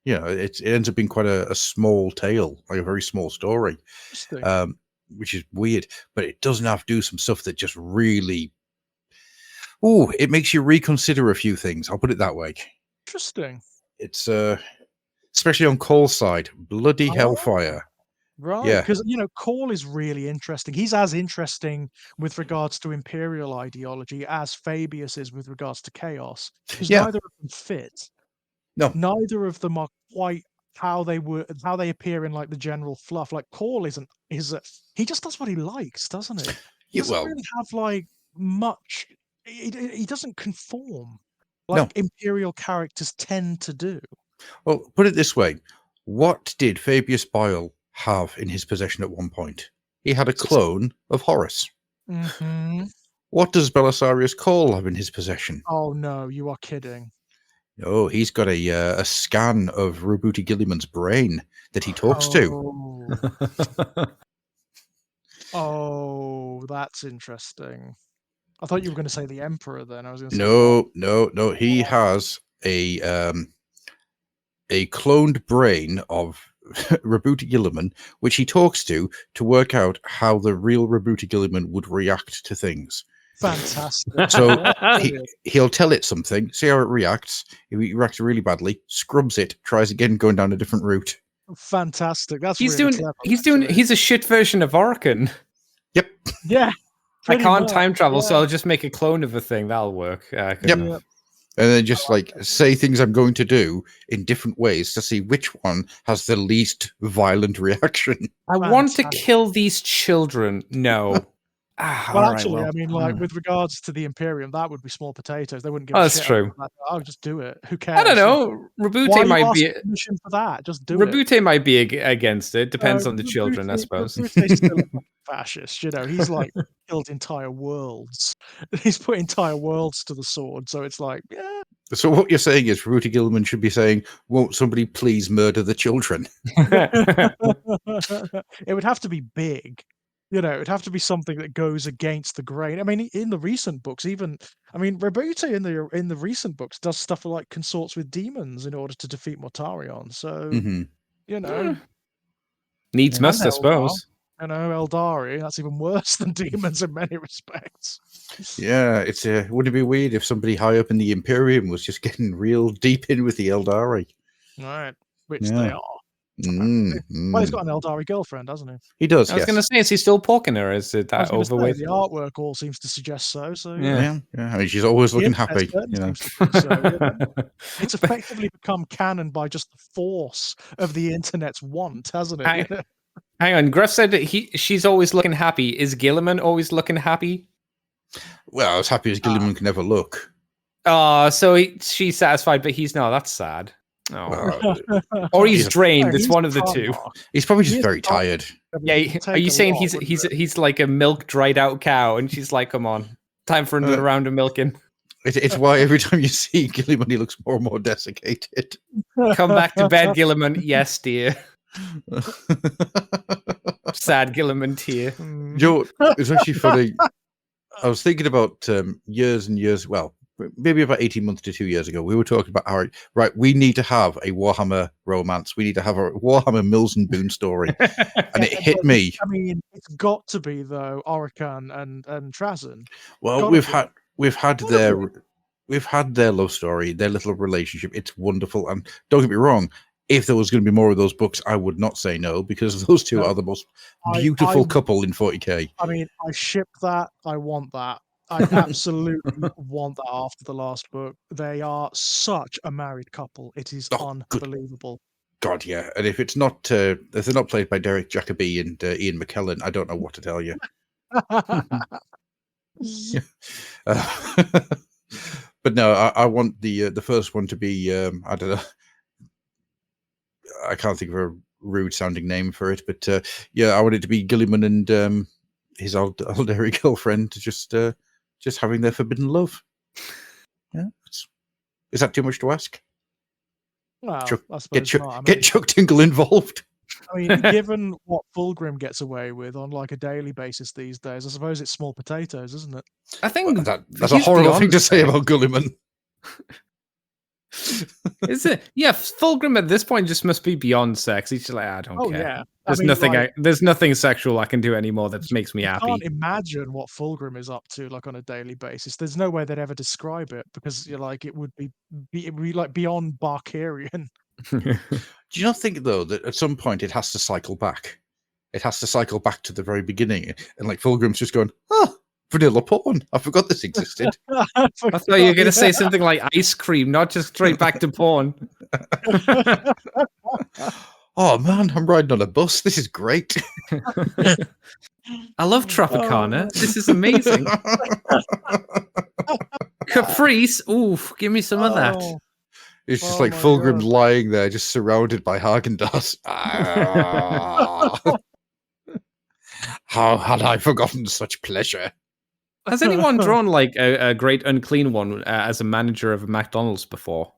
It ends up being quite a small tale, like a very small story, which is weird. But it does have to do some stuff that just really, it makes you reconsider a few things. I'll put it that way. Interesting. It's especially on Cole's side, bloody hellfire. Right, because Cole is really interesting. He's as interesting with regards to imperial ideology as Fabius is with regards to chaos. Because neither of them fit. No, neither of them are quite how they appear in like the general fluff. Like Cole he just does what he likes, doesn't he? He doesn't really have like much. He doesn't conform like imperial characters tend to do. Well, put it this way: what did Fabius Bile have in his possession at one point? He had a clone of Horus. What does Belisarius Cole have in his possession? Oh no, you are kidding. Oh, he's got a scan of Rubuti Gilliman's brain that he talks to. Oh, that's interesting. I thought you were going to say the Emperor then. I was going to say No. He has a cloned brain of Rubuti Gilliman, which he talks to work out how the real Rubuti Gilliman would react to things. Fantastic. So he'll tell it something, see how it reacts. If it reacts really badly, scrubs it, tries again, going down a different route. Fantastic. That's he's really clever, he's a shit version of Orkan. Yep. Yeah. I can't time travel, so I'll just make a clone of a thing. That'll work. Yep. And then just like say things I'm going to do in different ways to see which one has the least violent reaction. I want to kill these children. No. Well, actually, I mean, like with regards to the Imperium, that would be small potatoes. They wouldn't give a shit. That's true. I'll just do it. Who cares? I don't know. Rabute might be permission for that. Just do Rabute might be against it. Depends on the children, I suppose. Rabute's still a fascist. You know, he's like killed entire worlds. He's put entire worlds to the sword. So it's like, yeah. So what you're saying is Rudy Gilman should be saying, "Won't somebody please murder the children?" It would have to be big. You know, it'd have to be something that goes against the grain. I mean, in the recent books, Rabute in the recent books does stuff like consorts with demons in order to defeat Mortarion. So, you know, needs must, I suppose. You know, Eldari, that's even worse than demons in many respects. Yeah, it's wouldn't it be weird if somebody high up in the Imperium was just getting real deep in with the Eldari? Right, which they are. Well, he's got an Eldari girlfriend, hasn't he? He does. I was going to say, is he still poking her? Is it that overweight? The artwork all seems to suggest so. So yeah. I mean, she's always looking happy. You know, it's effectively become canon by just the force of the internet's want, hasn't it? Hang on, Gruff said that she's always looking happy. Is Gilliman always looking happy? Well, as happy as Gilliman can ever look. So she's satisfied, but he's not. That's sad. Oh. Or he's drained. It's one of the two. He's probably just very tired. Yeah. Are you saying he's like a milk dried out cow, and she's like, "Come on, time for another round of milking." It's why every time you see Gilliman, he looks more and more desiccated. Come back to bed, Gilliman. Yes, dear. Sad Gilliman tear. Joe, it's actually funny. I was thinking about years and years. Well, maybe about 18 months to 2 years ago, we were talking about how, right, we need to have a Warhammer romance. We need to have a Warhammer Mills and Boone story. And it hit me. I mean, it's got to be, though, Orican and Trazyn. Well, we've had their love story, their little relationship. It's wonderful. And don't get me wrong, if there was going to be more of those books, I would not say no, because those two are the most beautiful couple in 40k. I mean, I ship that. I want that. I absolutely want that after the last book. They are such a married couple. It is unbelievable. God, yeah. And if it's not, if they're not played by Derek Jacobi and Ian McKellen, I don't know what to tell you. But no, I want the first one to be, I don't know. I can't think of a rude sounding name for it, but yeah, I want it to be Gilliman and his Eldari girlfriend just having their forbidden love. Yeah, is that too much to ask? Well, I suppose get Chuck Tingle involved. I mean, given what Fulgrim gets away with on like a daily basis these days, I suppose it's small potatoes, isn't it? I think that's a horrible thing to say about Gilliman. Is it? Yeah, Fulgrim at this point just must be beyond sex. He's just like, I don't care. Yeah. There's nothing sexual I can do anymore that makes me happy. I can't imagine what Fulgrim is up to like on a daily basis. There's no way they'd ever describe it because you're like it would be like beyond Barkarian. Do you not think though that at some point it has to cycle back? It has to cycle back to the very beginning, and like Fulgrim's just going, vanilla porn. I forgot this existed. I thought you were going to say something like ice cream, not just straight back to porn. Oh man, I'm riding on a bus. This is great. I love Tropicana. This is amazing. Caprice. Oof, give me some of that. It's just like Fulgrim lying there, just surrounded by Haagen-Dazs. How had I forgotten such pleasure? Has anyone drawn like a great unclean one as a manager of a McDonald's before?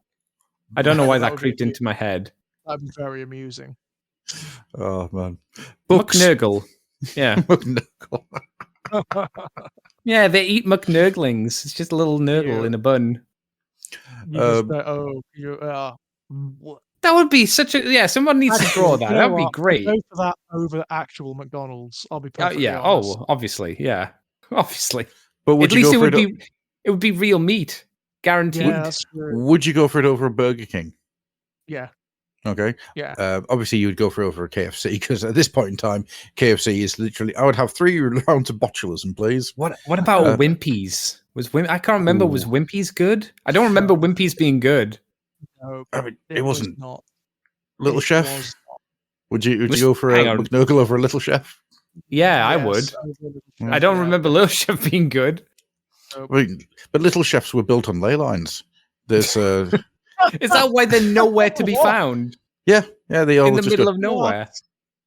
I don't know why that creeped into my head. That'd be very amusing. Oh man, McNurgle. Yeah, McNurgle. Yeah, they eat McNurglings. It's just a little nurgle in a bun. That would be such a Someone needs to draw that. That would be great. Go for that over actual McDonald's. I'll be perfectly honest. Obviously, yeah, obviously. But at least it would be real meat, guaranteed. Yeah, that's true. Would you go for it over a Burger King? Yeah. Okay. Yeah. Obviously, you would go for it over a KFC because at this point in time, KFC is literally. I would have 3 rounds of botulism, please. What about Wimpy's? I can't remember. Was Wimpy's good? I don't remember Wimpy's being good. No, I mean, it was wasn't. not. Little It Chef. was not. Would you go for a McNuggle over a Little Chef? Yeah, I Yes, would. over I don't yeah, remember Little Chef being good. I mean, but Little Chefs were built on ley lines. There's Is that why they're nowhere to be found? yeah, they all In the just middle got, of nowhere.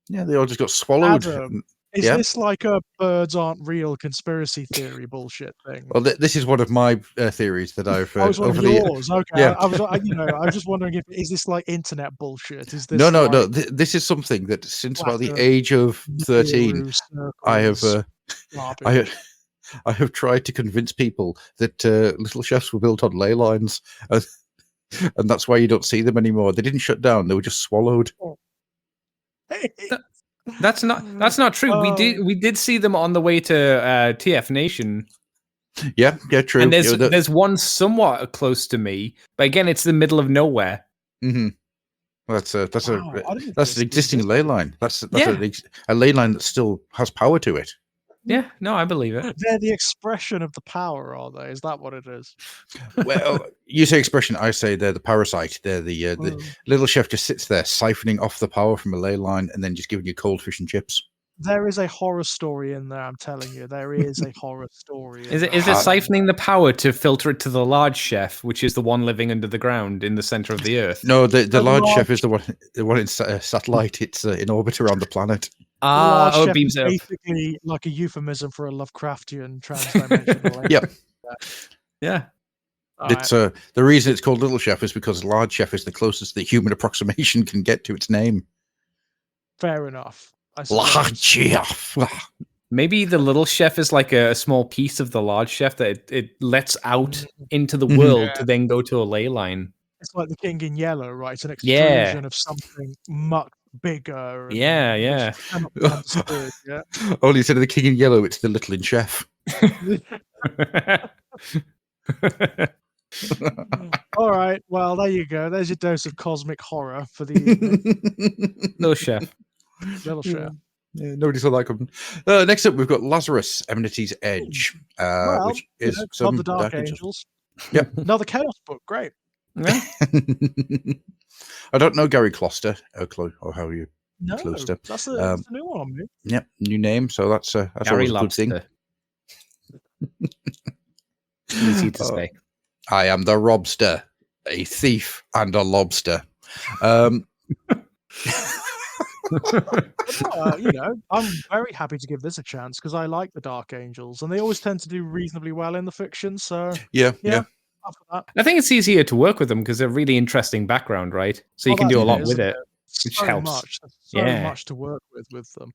yeah, they all just got swallowed. Adam, is Yeah. this like a birds aren't real conspiracy theory bullshit thing? Well, this is one of my theories that I've I was one of over the yours. Okay, yeah. I was just wondering if is this like internet bullshit? Is this no. like This is something that since about the Wacko age of 13, Guru I have circles garbage? I have tried to convince people that Little Chefs were built on ley lines, and that's why you don't see them anymore. They didn't shut down; they were just swallowed. That's not true. We did see them on the way to TF Nation. Yeah, true. And there's one somewhat close to me, but again, it's the middle of nowhere. Mm-hmm. Well, that's an existing ley line. That's a ley line that still has power to it. Yeah, no, I believe it. They're the expression of the power, are they? Is that what it is? Well, you say expression, I say they're the parasite. They're the Little Chef just sits there siphoning off the power from a ley line and then just giving you cold fish and chips. There is a horror story in there. I'm telling you, there is a horror story. Is it siphoning the power to filter it to the large chef, which is the one living under the ground in the center of the earth? No, the large chef is the one in satellite. It's in orbit around the planet. It beams up. Basically, like a euphemism for a Lovecraftian transdimensional. Yep. Yeah. It's the reason it's called Little Chef is because large chef is the closest the human approximation can get to its name. Fair enough. Large chef. Maybe the little chef is like a small piece of the large chef that it lets out into the world to then go to a ley line. It's like the King in Yellow, right? It's an extrusion of something much bigger. Yeah. Only instead of the King in Yellow, it's the Little in Chef. All right. Well, there you go. There's your dose of cosmic horror for the evening. Little Chef. Little Chef. Yeah, nobody saw that coming. Next up, we've got Lazarus, Amenity's Edge, which is some the Dark Angels. Yep. Another Chaos book. Great. Yeah. I don't know Gary Closter, or how you Closter. That's a new one on me. Yep, new name. So that's Gary always a good thing. Easy to say. I am the Robster, a thief and a lobster. I'm very happy to give this a chance because I like the Dark Angels, and they always tend to do reasonably well in the fiction. So yeah. After that. I think it's easier to work with them because they're really interesting background, right? So you can do a lot with it, which helps. There's so much to work with them.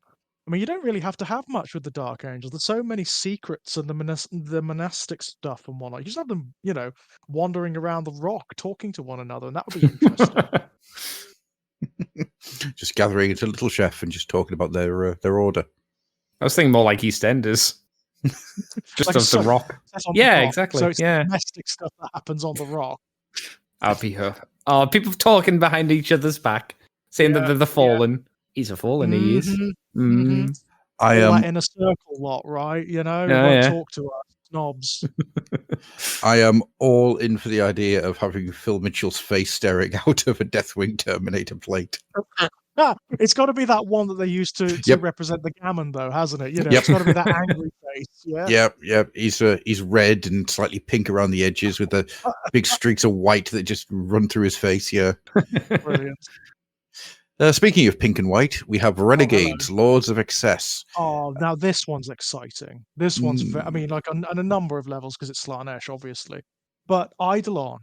I mean, you don't really have to have much with the Dark Angels. There's so many secrets and the monastic stuff and whatnot. You just have them, wandering around the rock, talking to one another, and that would be interesting. Just gathering into Little Chef and just talking about their order. I was thinking more like EastEnders. Just like of the rock. Yeah, exactly. So it's domestic stuff that happens on the rock. I'll be her. Oh, people talking behind each other's back, saying that they're the fallen. He's a fallen, he is. I am like in a circle lot, right? Talk to us, snobs. I am all in for the idea of having Phil Mitchell's face staring out of a Deathwing Terminator plate. It's got to be that one that they used to represent the gammon, though, hasn't it? It's got to be that angry face. Yeah. Yep. He's red and slightly pink around the edges with the big streaks of white that just run through his face. Yeah. Brilliant. Speaking of pink and white, we have Renegades, Lords of Excess. Oh, now this one's exciting. This one's, on a number of levels because it's Slaanesh, obviously. But Eidolon,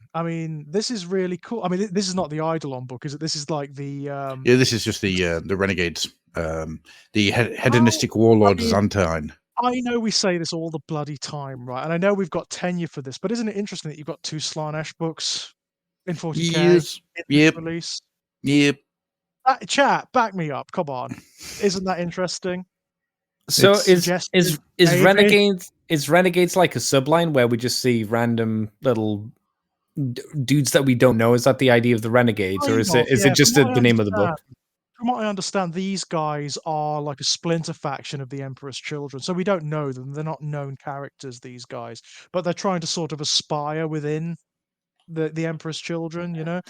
this is really cool. This is not the Eidolon book, is it? This is like the... Yeah, this is just the Renegades. The hedonistic warlord Xantine. I know we say this all the bloody time, right? And I know we've got tenure for this, but isn't it interesting that you've got 2 Slaanesh books in 40k in release? Yep. Chat, back me up. Come on. Isn't that interesting? So is Renegades like a subline where we just see random little dudes that we don't know? Is that the idea of the Renegades, or is it just the name of the book? from what I understand, these guys are like a splinter faction of the Emperor's Children. So we don't know them. They're not known characters, these guys, but they're trying to sort of aspire within the Emperor's Children, you know.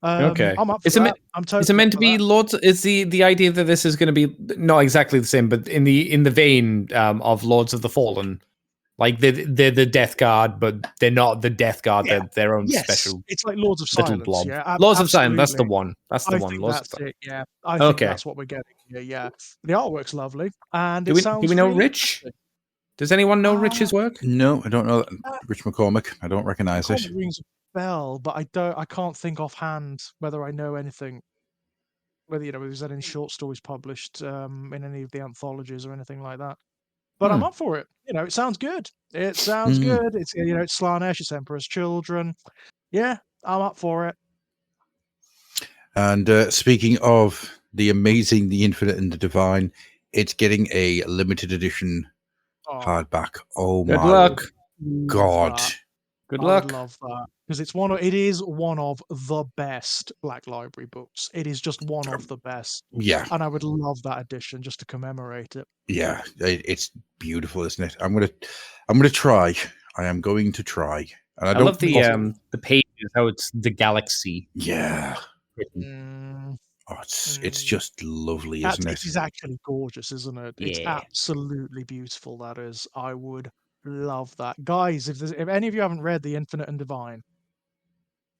Okay. I'm up for Is it that. I'm totally is it meant up to for be that. Lords? Is the idea that this is going to be not exactly the same, but in the vein of Lords of the Fallen? Like they're the Death Guard, but they're not the Death Guard. Yeah. They're their own Yes, special it's like Lords of little Silence. blob. Yeah, Lords of Silence. That's the absolutely. one. That's the I one. think Lords that's of it. Yeah, I think Okay. that's what we're getting here. Yeah, the artwork's lovely, and Do it we sounds know really Rich? interesting. Does anyone know Rich's work? No, I don't know that. Rich McCormick. I don't recognize it. Comment rings a bell, but I can't think offhand whether I know anything. Whether there's any short stories published in any of the anthologies or anything like that. But I'm up for it. It sounds good. It sounds good. It's it's Slaanesh, it's Emperor's Children. Yeah, I'm up for it. And speaking of the amazing, the infinite, and the divine, it's getting a limited edition hardback. Oh Good my luck. God! Good I luck. would love that because it is one of the best Black Library books. It is just one of the best. Yeah, And I would love that edition just to commemorate it. yeah, it's beautiful, isn't it? I'm gonna try. I am going to try. And I don't love the pages, how it's the galaxy. Yeah. Mm, Oh, it's just lovely, isn't it? It is actually gorgeous, isn't it? It's Yeah. absolutely beautiful. That is. I would love that, guys. If any of you haven't read The Infinite and Divine,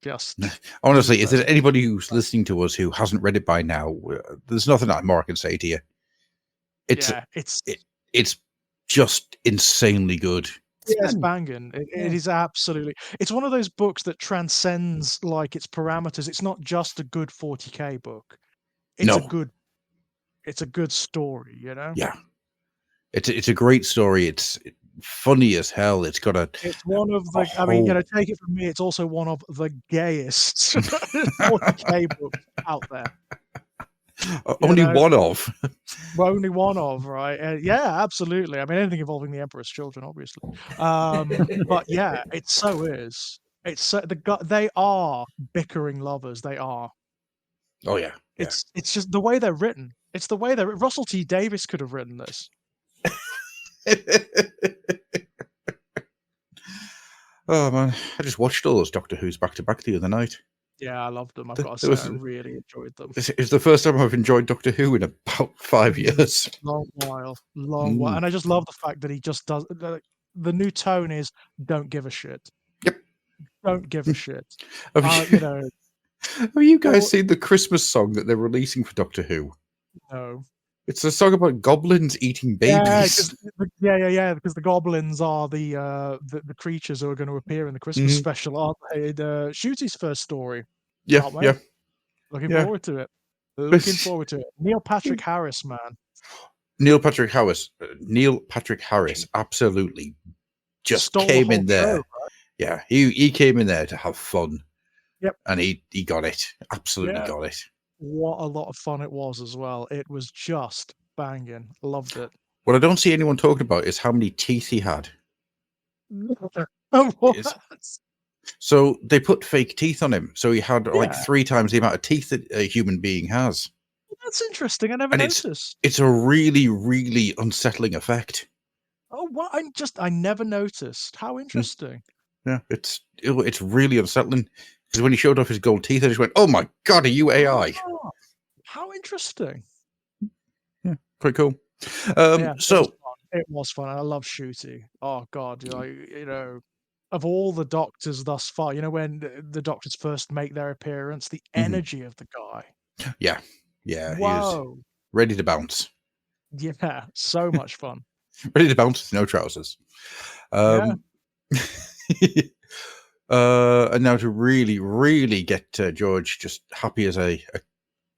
just honestly, if there's anybody who's listening to us who hasn't read it by now, there's nothing more I can say to you. It's just insanely good. Yeah, it's banging. It is absolutely. It's one of those books that transcends like its parameters. It's not just a good 40K book. It's a good story, Yeah. It's a great story. It's funny as hell. It's got it's one of the I mean, take it from me, it's also one of the gayest 40K books out there. Only one of. Well, only one of, right? Yeah, absolutely. I mean, anything involving the Emperor's Children, obviously. But yeah, it so is. It's they are bickering lovers. They are. Oh yeah. It's just the way they're written. It's the way Russell T Davies could have written this. Oh man, I just watched all those Doctor Who's back to back the other night. Yeah, I loved them. I've got to say, I really enjoyed them. It's the first time I've enjoyed Doctor Who in about 5 years. Long while. And I just love the fact that he just does. The new tone is don't give a shit. Yep. Don't give a shit. Have you guys seen the Christmas song that they're releasing for Doctor Who? No. It's a song about goblins eating babies. Yeah, because the goblins are the creatures who are going to appear in the Christmas special, aren't they? Shooty's first story. Yeah. Looking forward to it. Looking forward to it. Neil Patrick Harris, man. Neil Patrick Harris, absolutely just came in there. Show, right? Yeah, he came in there to have fun. Yep. And he got it. Absolutely got it. What a lot of fun it was as well. It was just banging. Loved it. What I don't see anyone talking about is how many teeth he had. What? So they put fake teeth on him. So he had like 3 times the amount of teeth that a human being has. That's interesting. I never noticed. It's a really, really unsettling effect. Oh, what? I never noticed. How interesting. Yeah, it's really unsettling. Because when he showed off his gold teeth, I just went, "Oh my god, are you AI?" Oh, how interesting! Yeah, pretty cool. It was fun. I love Shooty. Oh god, of all the Doctors thus far, when the Doctors first make their appearance, the energy of the guy. Yeah, Whoa. He was ready to bounce. Yeah, so much fun. Ready to bounce with no trousers. And now to really, really get George just happy as a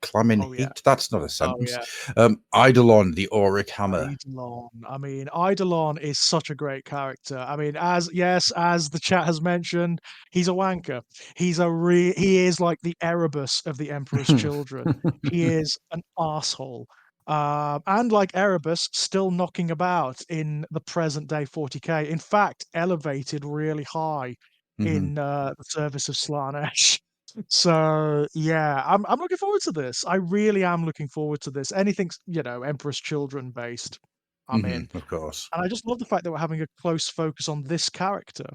clam in heat. That's not a sentence. Eidolon, the Auric Hammer. Eidolon. I mean, Eidolon is such a great character. I mean, as the chat has mentioned, he's a wanker. He is like the Erebus of the Emperor's Children. He is an asshole. And like Erebus, still knocking about in the present day 40K. In fact, elevated really high in the service of Slaanesh. So yeah, I'm looking forward to this. I really am looking forward to this. Anything, Emperor's Children based, I'm in. Of course. And I just love the fact that we're having a close focus on this character.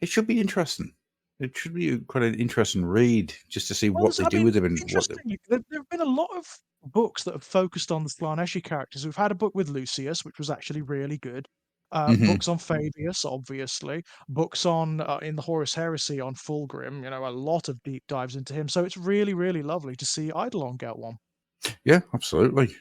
It should be interesting. It should be quite an interesting read just to see what they do with him and what. Interestingly, there have been a lot of books that have focused on the Slaaneshi characters. We've had a book with Lucius, which was actually really good. Books on Fabius, obviously. Books on in the Horus Heresy on Fulgrim. A lot of deep dives into him. So it's really, really lovely to see Eidolon get one. Yeah, absolutely.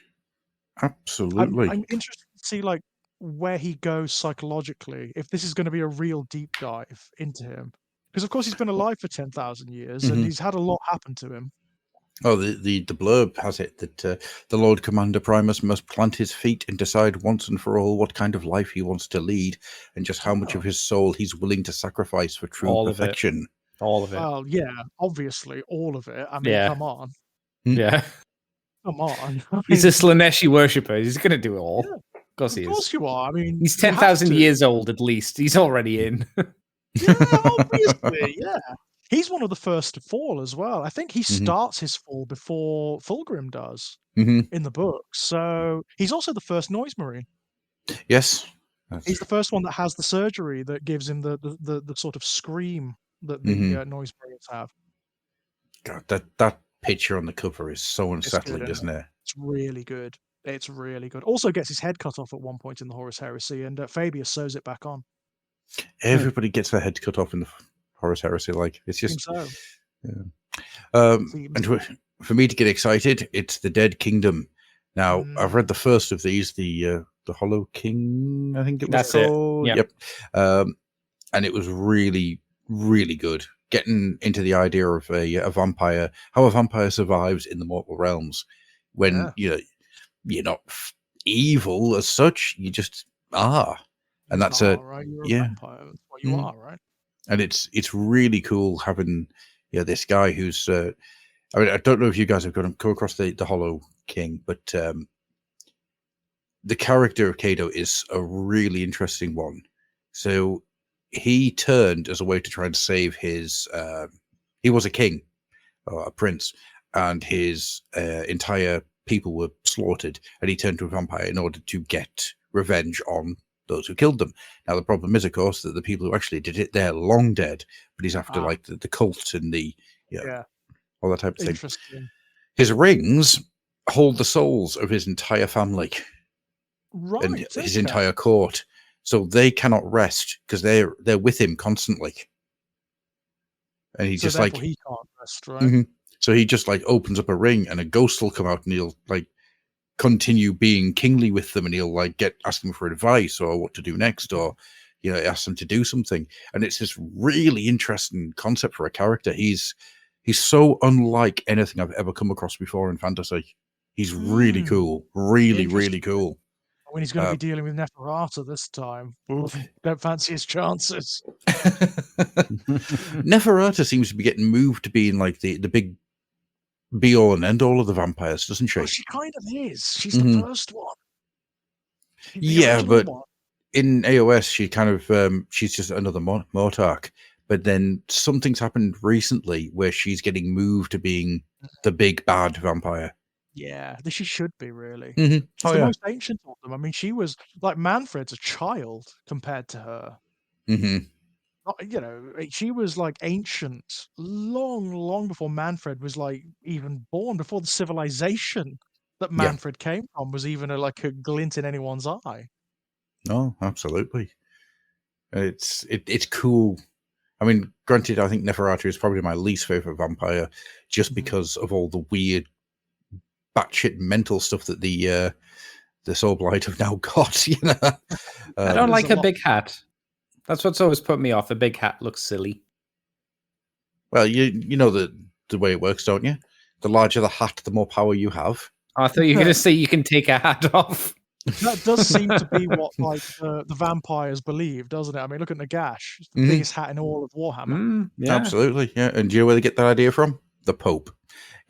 Absolutely. I'm interested to see like where he goes psychologically, if this is going to be a real deep dive into him. Because of course he's been alive for 10,000 years and he's had a lot happen to him. Oh, the blurb has it that the Lord Commander Primus must plant his feet and decide once and for all what kind of life he wants to lead and just how much of his soul he's willing to sacrifice for true perfection. All of it. Well, yeah, obviously, all of it. I mean, come on. Yeah. Come on. He's a Slaaneshi worshipper. He's going to do it all. Yeah, of course he is. Of course you are. I mean, he's 10,000 years old at least. He's already in. Yeah, obviously, yeah. He's one of the first to fall as well. I think he starts his fall before Fulgrim does in the book. So he's also the first Noise Marine. Yes. He's the first one that has the surgery that gives him the sort of scream that the Noise Marines have. God, that picture on the cover is so unsettling, isn't it? It's really good. It's really good. Also gets his head cut off at one point in the Horus Heresy, and Fabius sews it back on. Everybody gets their head cut off in the Horus Heresy. Like it's just. So. Yeah. And for me to get excited, it's the Dead Kingdom. Now I've read the first of these, the Hollow King, I think it was called. Yep. And it was really, really good. Getting into the idea of a vampire, how a vampire survives in the mortal realms, when you're not evil as such, you just are, and that's right? You're a vampire. That's what you are, right? And it's really cool having this guy who's. I mean, I don't know if you guys have come across the Hollow King, but the character of Cato is a really interesting one. So he turned as a way to try and save his. He was a king, or a prince, and his entire people were slaughtered, and he turned to a vampire in order to get revenge on those who killed them. Now the problem is, of course, that the people who actually did it, they're long dead, but he's after like the cult and the all that type of thing. Interesting. His rings hold the souls of his entire family, right? And his entire court, so they cannot rest because they're with him constantly. And he just like he can't rest, right? So he just like opens up a ring, and a ghost will come out, and he'll like continue being kingly with them, and he'll like ask them for advice or what to do next, or ask them to do something. And it's this really interesting concept for a character. He's so unlike anything I've ever come across before in fantasy. He's really cool, really, really cool. When he's going to be dealing with Neferata this time, don't fancy his chances. Neferata seems to be getting moved to being like the big be-all and end-all of the vampires, doesn't she? Well, she kind of is. She's the first one. But in AOS, she kind of she's just another Mortarch. But then something's happened recently where she's getting moved to being the big bad vampire. Yeah, she should be, really. She's the most ancient of them. I mean, she was like Manfred's a child compared to her. She was like ancient, long before Manfred was like even born, before the civilization that Manfred came from was even like a glint in anyone's eye. Oh, absolutely. It's cool. I mean, granted, I think Neferata is probably my least favorite vampire, just because of all the weird, batshit mental stuff that the Soulblight have now got. I don't like her big hat. That's what's always put me off. The big hat looks silly. Well, you know the way it works, don't you? The larger the hat, the more power you have. I thought you were going to say you can take a hat off. That does seem to be what like the vampires believe, doesn't it? I mean, look at Nagash, the biggest hat in all of Warhammer. Absolutely, yeah. And do you know where they get that idea from? The Pope.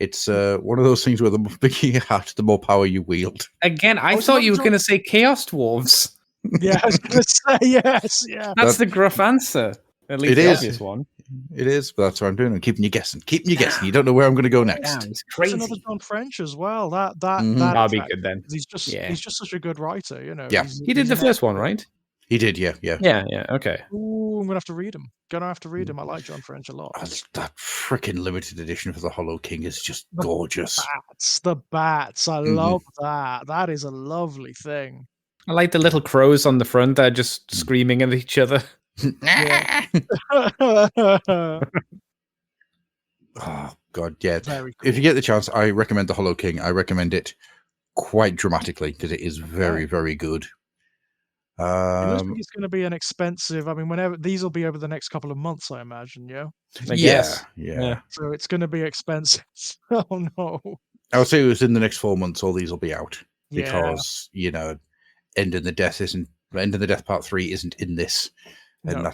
It's one of those things where the bigger your hat, the more power you wield. Again, I thought you were going to say Chaos Dwarves. Yeah, I was going to say yes. Yeah, that's the gruff answer. At least the obvious one. It is, but that's what I'm doing. I'm keeping you guessing. Keeping you guessing. You don't know where I'm going to go next. Damn, it's It's another crazy. John French as well. That That'll be is good then. he's just Yeah. he's just such a good writer, you know. Yeah. He did he's the an first one, expert. right? He did, yeah. Yeah, okay. Ooh, I'm gonna have to read him. I like John French a lot. That freaking limited edition for the Hollow King is just gorgeous. The bats. I love that. That is a lovely thing. I like the little crows on the front. They're just screaming at each other. Yeah. Oh God, yeah. Very cool. If you get the chance, I recommend the Hollow King. I recommend it quite dramatically because it is very, very good. It looks like it's going to be an expensive. I mean, whenever these will be over the next couple of months, I imagine. Yeah. I guess. Yeah. So it's going to be expensive. Oh no. I would say it was in the next 4 months. All these will be out Yeah. because End in the Death Part 3 isn't in this, and No.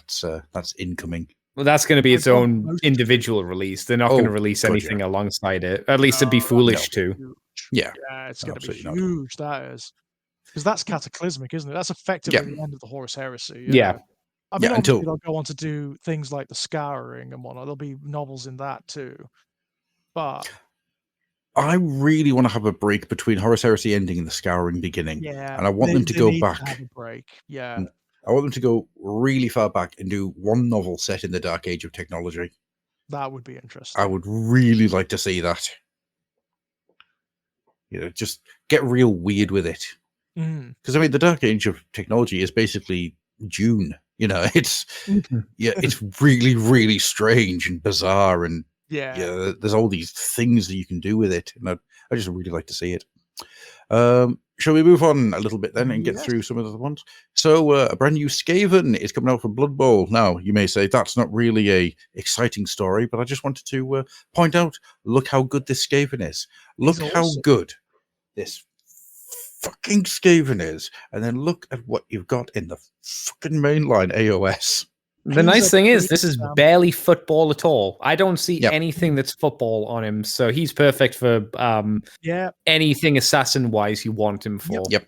that's incoming. Well, that's going to be its I thought own most- individual release. They're not going to release God, anything alongside it. At least it'd be foolish to. Huge. Yeah. Yeah, it's going to be Absolutely not. huge. That is. Because that's cataclysmic, isn't it? That's effectively the end of the Horus Heresy. you Yeah. know? I mean, Yeah, obviously until- they'll go on to do things like the Scouring and whatnot. There'll be novels in that too. But I really want to have a break between Horus Heresy ending and the Scouring beginning. yeah, And I want them to they go need back. have a break. Yeah, I want them to go really far back and do one novel set in the Dark Age of technology. that would be interesting. I would really like to see that. Just get real weird with it. Mm. Because I mean, the Dark Age of technology is basically Dune. It's it's really, really strange and bizarre, and Yeah. there's all these things that you can do with it, and I just really like to see it. Shall we move on a little bit then and get Yes. through some of the ones? So a brand new Skaven is coming out for Blood Bowl. Now, you may say that's not really a exciting story, but I just wanted to point out, look how good this Skaven is. Look He's how awesome. good this fucking Skaven is. And then look at what you've got in the fucking mainline AOS. The He's nice a thing is, great this is example. barely football at all. I don't see Yep. anything that's football on him, so he's perfect for Yeah. anything assassin-wise you want him for. Yep.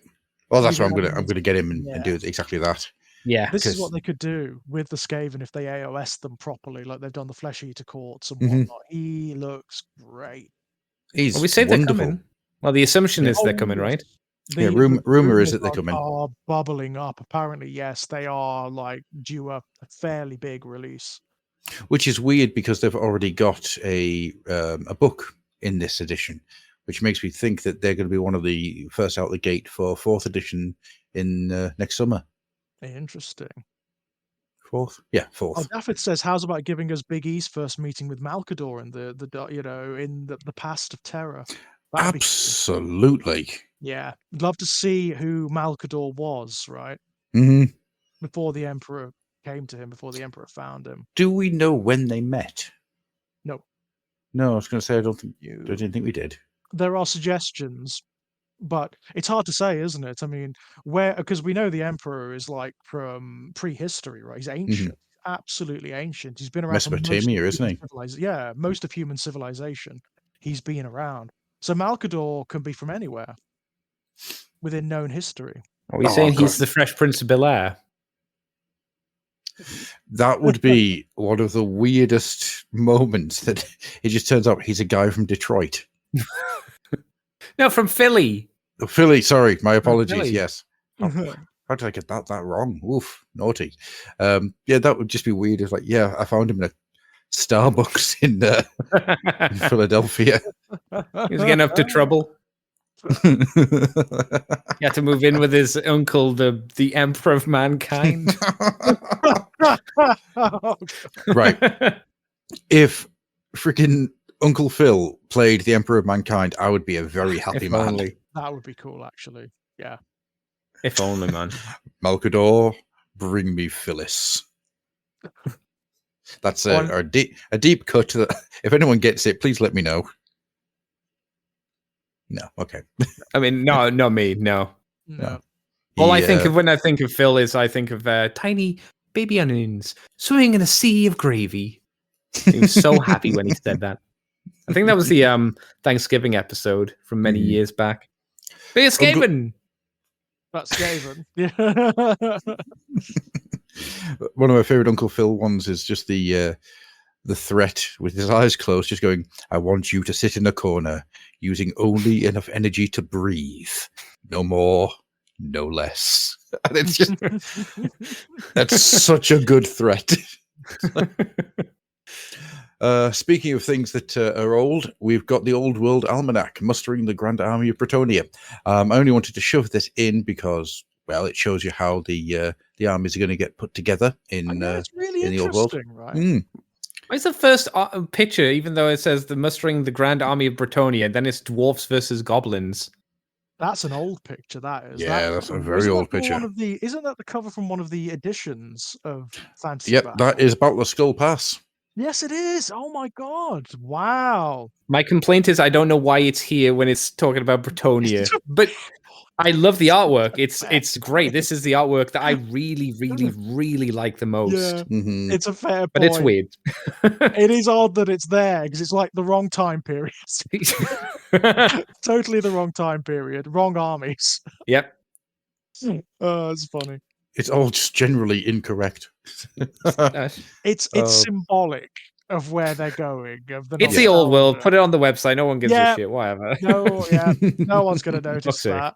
Well, that's He's what I'm one of gonna get him and Yeah. do exactly that. Yeah. This is Because- what they could do with the Skaven if they AOS them properly, like they've done the Flesh Eater courts and Mhm. whatnot. He looks great. He's Well, we say wonderful. they're coming. Well, the assumption is they're Oh, coming, right? yes. Yeah, The rumor is rumors that they're coming. are bubbling up. Apparently, yes, they are like due a fairly big release. Which is weird because they've already got a book in this edition, which makes me think that they're going to be one of the first out the gate for 4th edition in next summer. Interesting. 4th, yeah, Oh, 4th. Daffod says, "How's about giving us Big E's first meeting with Malkador in the past of Terra?" That'd be cool. Absolutely. Yeah, I'd love to see who Malkador was, right? hmm Before the Emperor came to him, before the Emperor found him. Do we know when they met? No. No, I was going to say I didn't think we did. There are suggestions, but it's hard to say, isn't it? I mean, because we know the Emperor is like from prehistory, right? He's ancient, absolutely ancient. He's been around for most of Mesopotamia, isn't he? Yeah, most of human civilization. He's been around. So Malkador can be from anywhere within known history. Are we Oh, saying God. he's the Fresh Prince of Bel-Air? That would be one of the weirdest moments that it just turns out he's a guy from Detroit. No, from Philly. Philly, sorry, my apologies. Philly. Yes. How did I get that wrong? Oof, naughty. Yeah, that would just be weird. It's like, yeah, I found him in a Starbucks in Philadelphia. He's getting up to trouble. He had to move in with his uncle, the Emperor of Mankind. Right. If freaking Uncle Phil played the Emperor of Mankind, I would be a very happy If man. only. That would be cool, actually. Yeah. If only, man. Malkador, bring me Phyllis. That's a deep cut. That, if anyone gets it, please let me know. No, okay. I mean, no, not me. No. No. All I He, think of when I think of Phil is I think of tiny baby onions swimming in a sea of gravy. He was so happy when he said that. I think that was the Thanksgiving episode from many years back. Be a Skaven. That's Skaven. Yeah. One of my favorite Uncle Phil ones is just the the threat with his eyes closed, just going, "I want you to sit in a corner, using only enough energy to breathe. No more, no less." And it's just, that's such a good threat. Speaking of things that are old, we've got the Old World Almanac, Mustering the Grand Army of Bretonia. I only wanted to shove this in because, well, it shows you how the armies are going to get put together in it's really in the Old World. right? It's the first picture, even though it says the Mustering the Grand Army of Bretonia, then it's dwarfs versus goblins. That's an old picture. That is. Yeah, that's a very old picture. Isn't that the cover from one of the editions of Fantasy? Yep, that is Battle of Skull Pass. Yes, it is. Oh my god! Wow. My complaint is I don't know why it's here when it's talking about Bretonia, but I love the artwork. It's great. This is the artwork that I really, really, really like the most. Yeah, it's a fair point. But it's weird. It is odd that it's there because it's like the wrong time period. Totally the wrong time period. Wrong armies. Yep. Oh, it's funny. It's all just generally incorrect. It's symbolic of where they're going. It's the Old World. Put it on the website. No one gives a shit. Whatever. No one's going to notice that.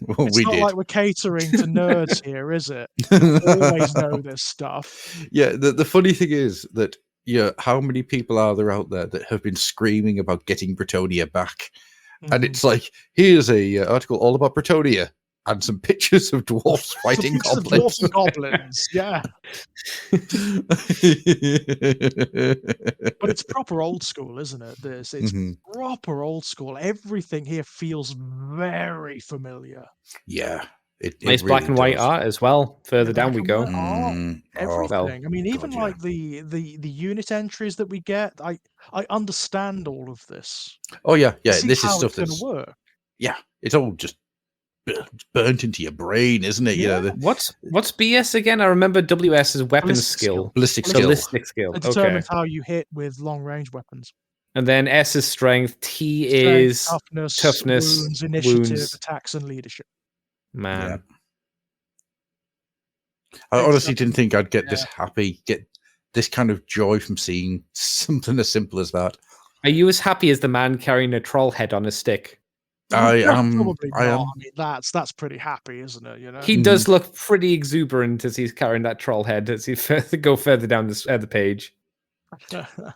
Well, it's not like we're catering to nerds here, is it? Always know this stuff. Yeah, the funny thing is that how many people are there out there that have been screaming about getting Bretonia back? And it's like, here's a article all about Bretonia and some pictures of dwarfs fighting goblins. Dwarfs and goblins, yeah. But it's proper old school, isn't it? It's proper old school. Everything here feels very familiar. Yeah. It nice really black and white does. art as well. Further down we go. Everything. I mean, even like the unit entries that we get, I understand all of this. Oh yeah, yeah. This is stuff that's going to work. Yeah, it's all just burnt into your brain, isn't it? Yeah. You know, what's BS again? I remember WS is weapons skill. Ballistic skill. It determines how you hit with long range weapons. And then S is strength, T is toughness, wounds, initiative, attacks, and leadership. Man. Yeah. I honestly didn't think I'd get this happy, get this kind of joy from seeing something as simple as that. Are you as happy as the man carrying a troll head on a stick? I am. Probably not. I mean, that's pretty happy, isn't it? You know, he does look pretty exuberant as he's carrying that troll head as he go further down the page.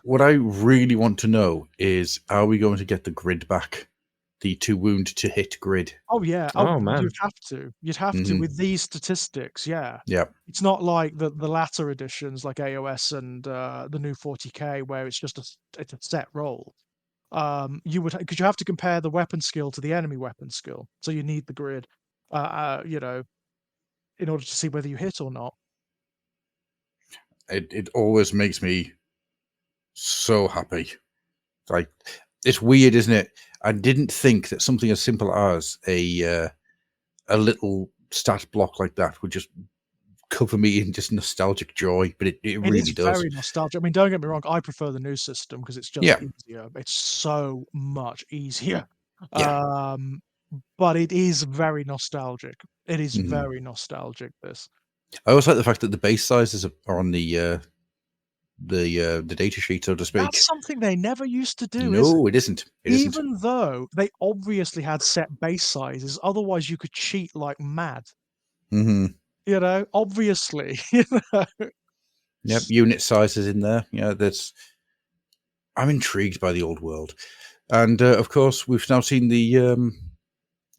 What I really want to know is, are we going to get the grid back? The 2 wound to hit grid. Oh yeah. Oh man. You'd have to with these statistics. Yeah. Yeah. It's not like the latter editions like AOS and the new 40k where it's just a set roll. You would because you have to compare the weapon skill to the enemy weapon skill, so you need the grid. You know, in order to see whether you hit or not. It always makes me so happy. Like, it's weird, isn't it? I didn't think that something as simple as a little stat block like that would just cover me in just nostalgic joy, but it really does. It's very nostalgic. I mean, don't get me wrong, I prefer the new system because it's just easier. It's so much easier. Yeah. But it is very nostalgic. It is very nostalgic, this. I also like the fact that the base sizes are on the data sheet, so to speak. That's something they never used to do. No, it isn't. Even though they obviously had set base sizes, otherwise you could cheat like mad. You know, obviously. You know? Yep, unit sizes in there. Yeah, I'm intrigued by the Old World, and of course we've now seen the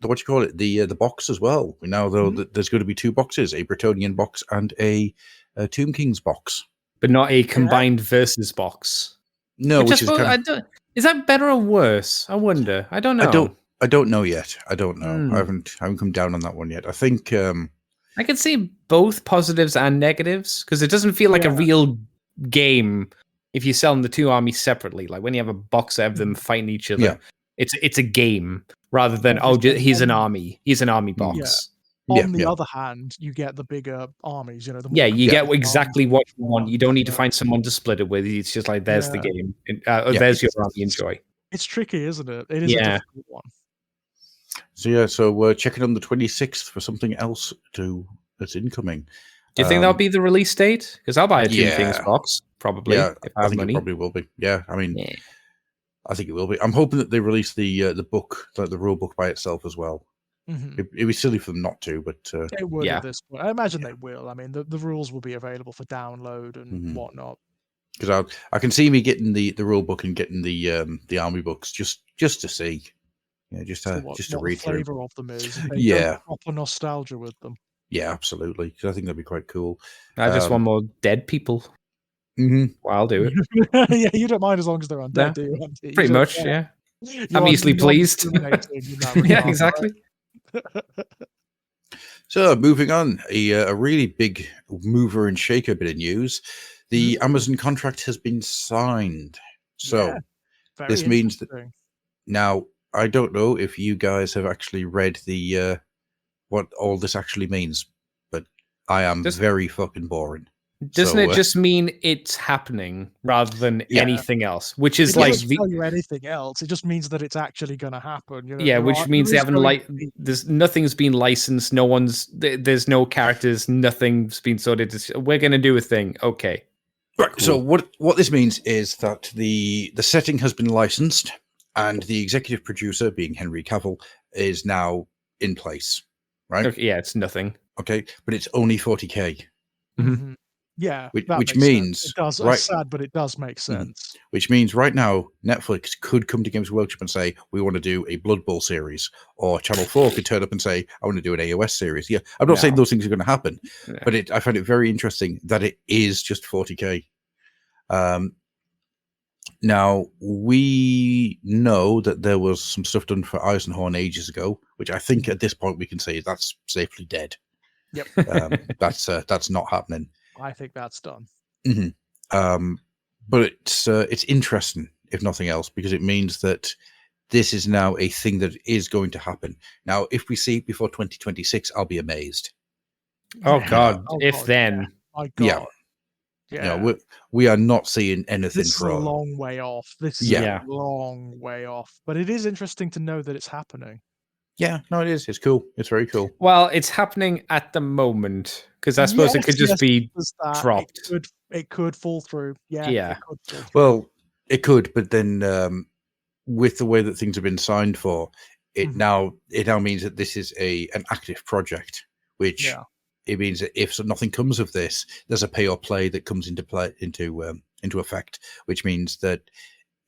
box as well. We now know that there's going to be 2 boxes: a Bretonian box and a Tomb King's box. But not a combined versus box. No, which is is that better or worse? I wonder. I don't know. I don't know yet. I don't know. I haven't come down on that one yet. I think I can see both positives and negatives because it doesn't feel like a real game if you sell the 2 armies separately. Like when you have a box of them fighting each other, it's a game rather than he's an army. He's an army box. On the other hand, you get the bigger armies. You know, you get exactly what you want. You don't need to find someone to split it with. It's just like there's the game. There's your army. Enjoy. It's tricky, isn't it? It is a difficult one. So we're checking on the 26th for something else that's incoming. Do you think that'll be the release date? Because I'll buy a Tomb King's box. probably. Yeah, if I I have think money. it probably will be. Yeah, I mean, Yeah. I think it will be. I'm hoping that they release the book, like the rule book by itself as well. Mhm. It'd be silly for them not to, but It would Yeah. at this point. I imagine they will. I mean, the rules will be available for download and whatnot. because I can see me getting the rule book and getting the army books just to see, just So to what read the through. flavour of them is. If they Yeah, go proper nostalgia with them. yeah, absolutely. Because I think that'd be quite cool. I just want more dead people. Mhm. Well, I'll do it. Yeah, you don't mind as long as they're undead, Yeah, do you, Andy? You pretty don't much, care. yeah. You I'm are easily pleased. non-discriminating in that Yeah, regard, exactly. So moving on, a really big mover and shaker bit of news. The Amazon contract has been signed. So Yeah, very this means that interesting. now I don't know if you guys have actually read the what all this actually means, but I am very fucking boring. Doesn't So, it just mean it's happening rather than Yeah. anything else? Which is It like doesn't tell you anything else. It just means that it's actually going to happen. You know, yeah, which means they haven't there's nothing's been licensed. No one's there's no characters. Nothing's been sorted. We're going to do a thing. Okay. right. Cool. So what this means is that the setting has been licensed, and the executive producer, being Henry Cavill, is now in place. Right. Okay, yeah, it's nothing. Okay, but it's only 40K. Mhm. Yeah, Which that makes means sense. It does. right- It's sad, but it does make sense. Which means right now Netflix could come to Games Workshop and say we want to do a Blood Bowl series, or Channel 4 could turn up and say I want to do an AOS series. Yeah, I'm not saying those things are going to happen, but I find it very interesting that it is just 40K. Now we know that there was some stuff done for Eisenhorn ages ago, which I think at this point we can say that's safely dead. Yep. That's not happening. I think that's done. But it's interesting, if nothing else, because it means that this is now a thing that is going to happen. Now, if we see it before 2026, I'll be amazed. Oh God! If God, then, my God. Yeah, we are not seeing anything This is for a long way off. This is a long way off. But it is interesting to know that it's happening. Yeah, no, it is. It's cool. It's very cool. Well, it's happening at the moment because I suppose it could just be dropped. It could fall through. Yeah. Yeah. It could fall through. Well, it could, but then with the way that things have been signed for, it now means that this is an active project, which it means that if nothing comes of this, there's a pay or play that comes into effect, which means that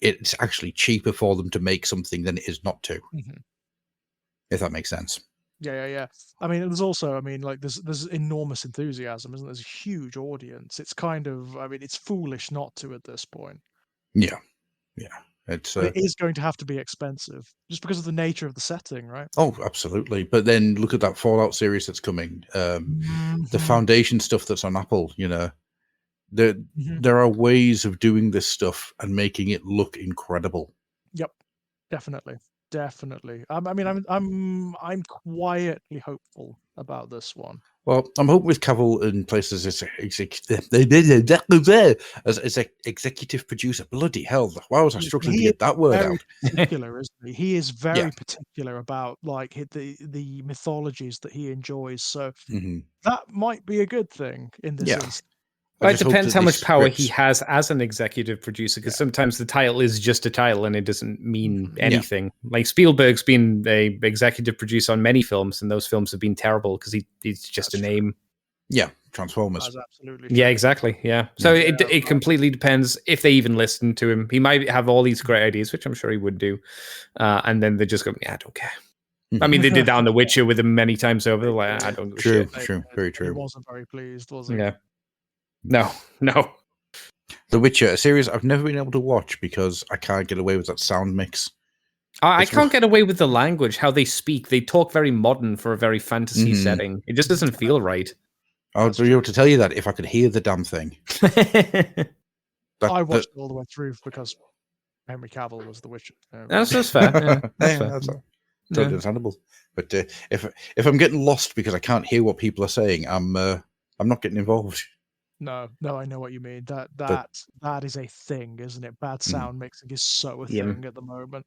it's actually cheaper for them to make something than it is not to. If that makes sense. Yeah. I mean, there's also, like, there's enormous enthusiasm, isn't there? There's a huge audience. It's kind of, it's foolish not to at this point. Yeah. It's But it is going to have to be expensive, just because of the nature of the setting, right? Oh, absolutely. But then look at that Fallout series that's coming. The Foundation stuff that's on Apple. There are ways of doing this stuff and making it look incredible. Yep, definitely. I'm quietly hopeful about this one. Well, I'm hoping with Cavill in places as executive producer. Bloody hell! Why was I struggling to get that word out? Particular, isn't he? He is very particular about the mythologies that he enjoys. So that might be a good thing in this instance. It depends how much power he has as an executive producer, because sometimes the title is just a title and it doesn't mean anything. Like Spielberg's been a executive producer on many films, and those films have been terrible because he's just a name. Yeah, Transformers. That's absolutely true. Yeah, exactly. Yeah. So it completely depends if they even listen to him. He might have all these great ideas, which I'm sure he would do, and then they just go, "Yeah, I don't care." I mean, they did that on The Witcher with him many times over. Like, I don't give a shit. True, very true. He wasn't very pleased, was he? Yeah. No. The Witcher, a series I've never been able to watch because I can't get away with that sound mix. I can't get away with the language, how they speak. They talk very modern for a very fantasy setting. It just doesn't feel right. I'll be able to tell you that if I could hear the damn thing. I watched it all the way through because Henry Cavill was the Witcher. That's fair. Yeah, that's totally understandable. But if I'm getting lost because I can't hear what people are saying, I'm not getting involved. No, I know what you mean. That is a thing, isn't it? Bad sound mixing is so a thing at the moment.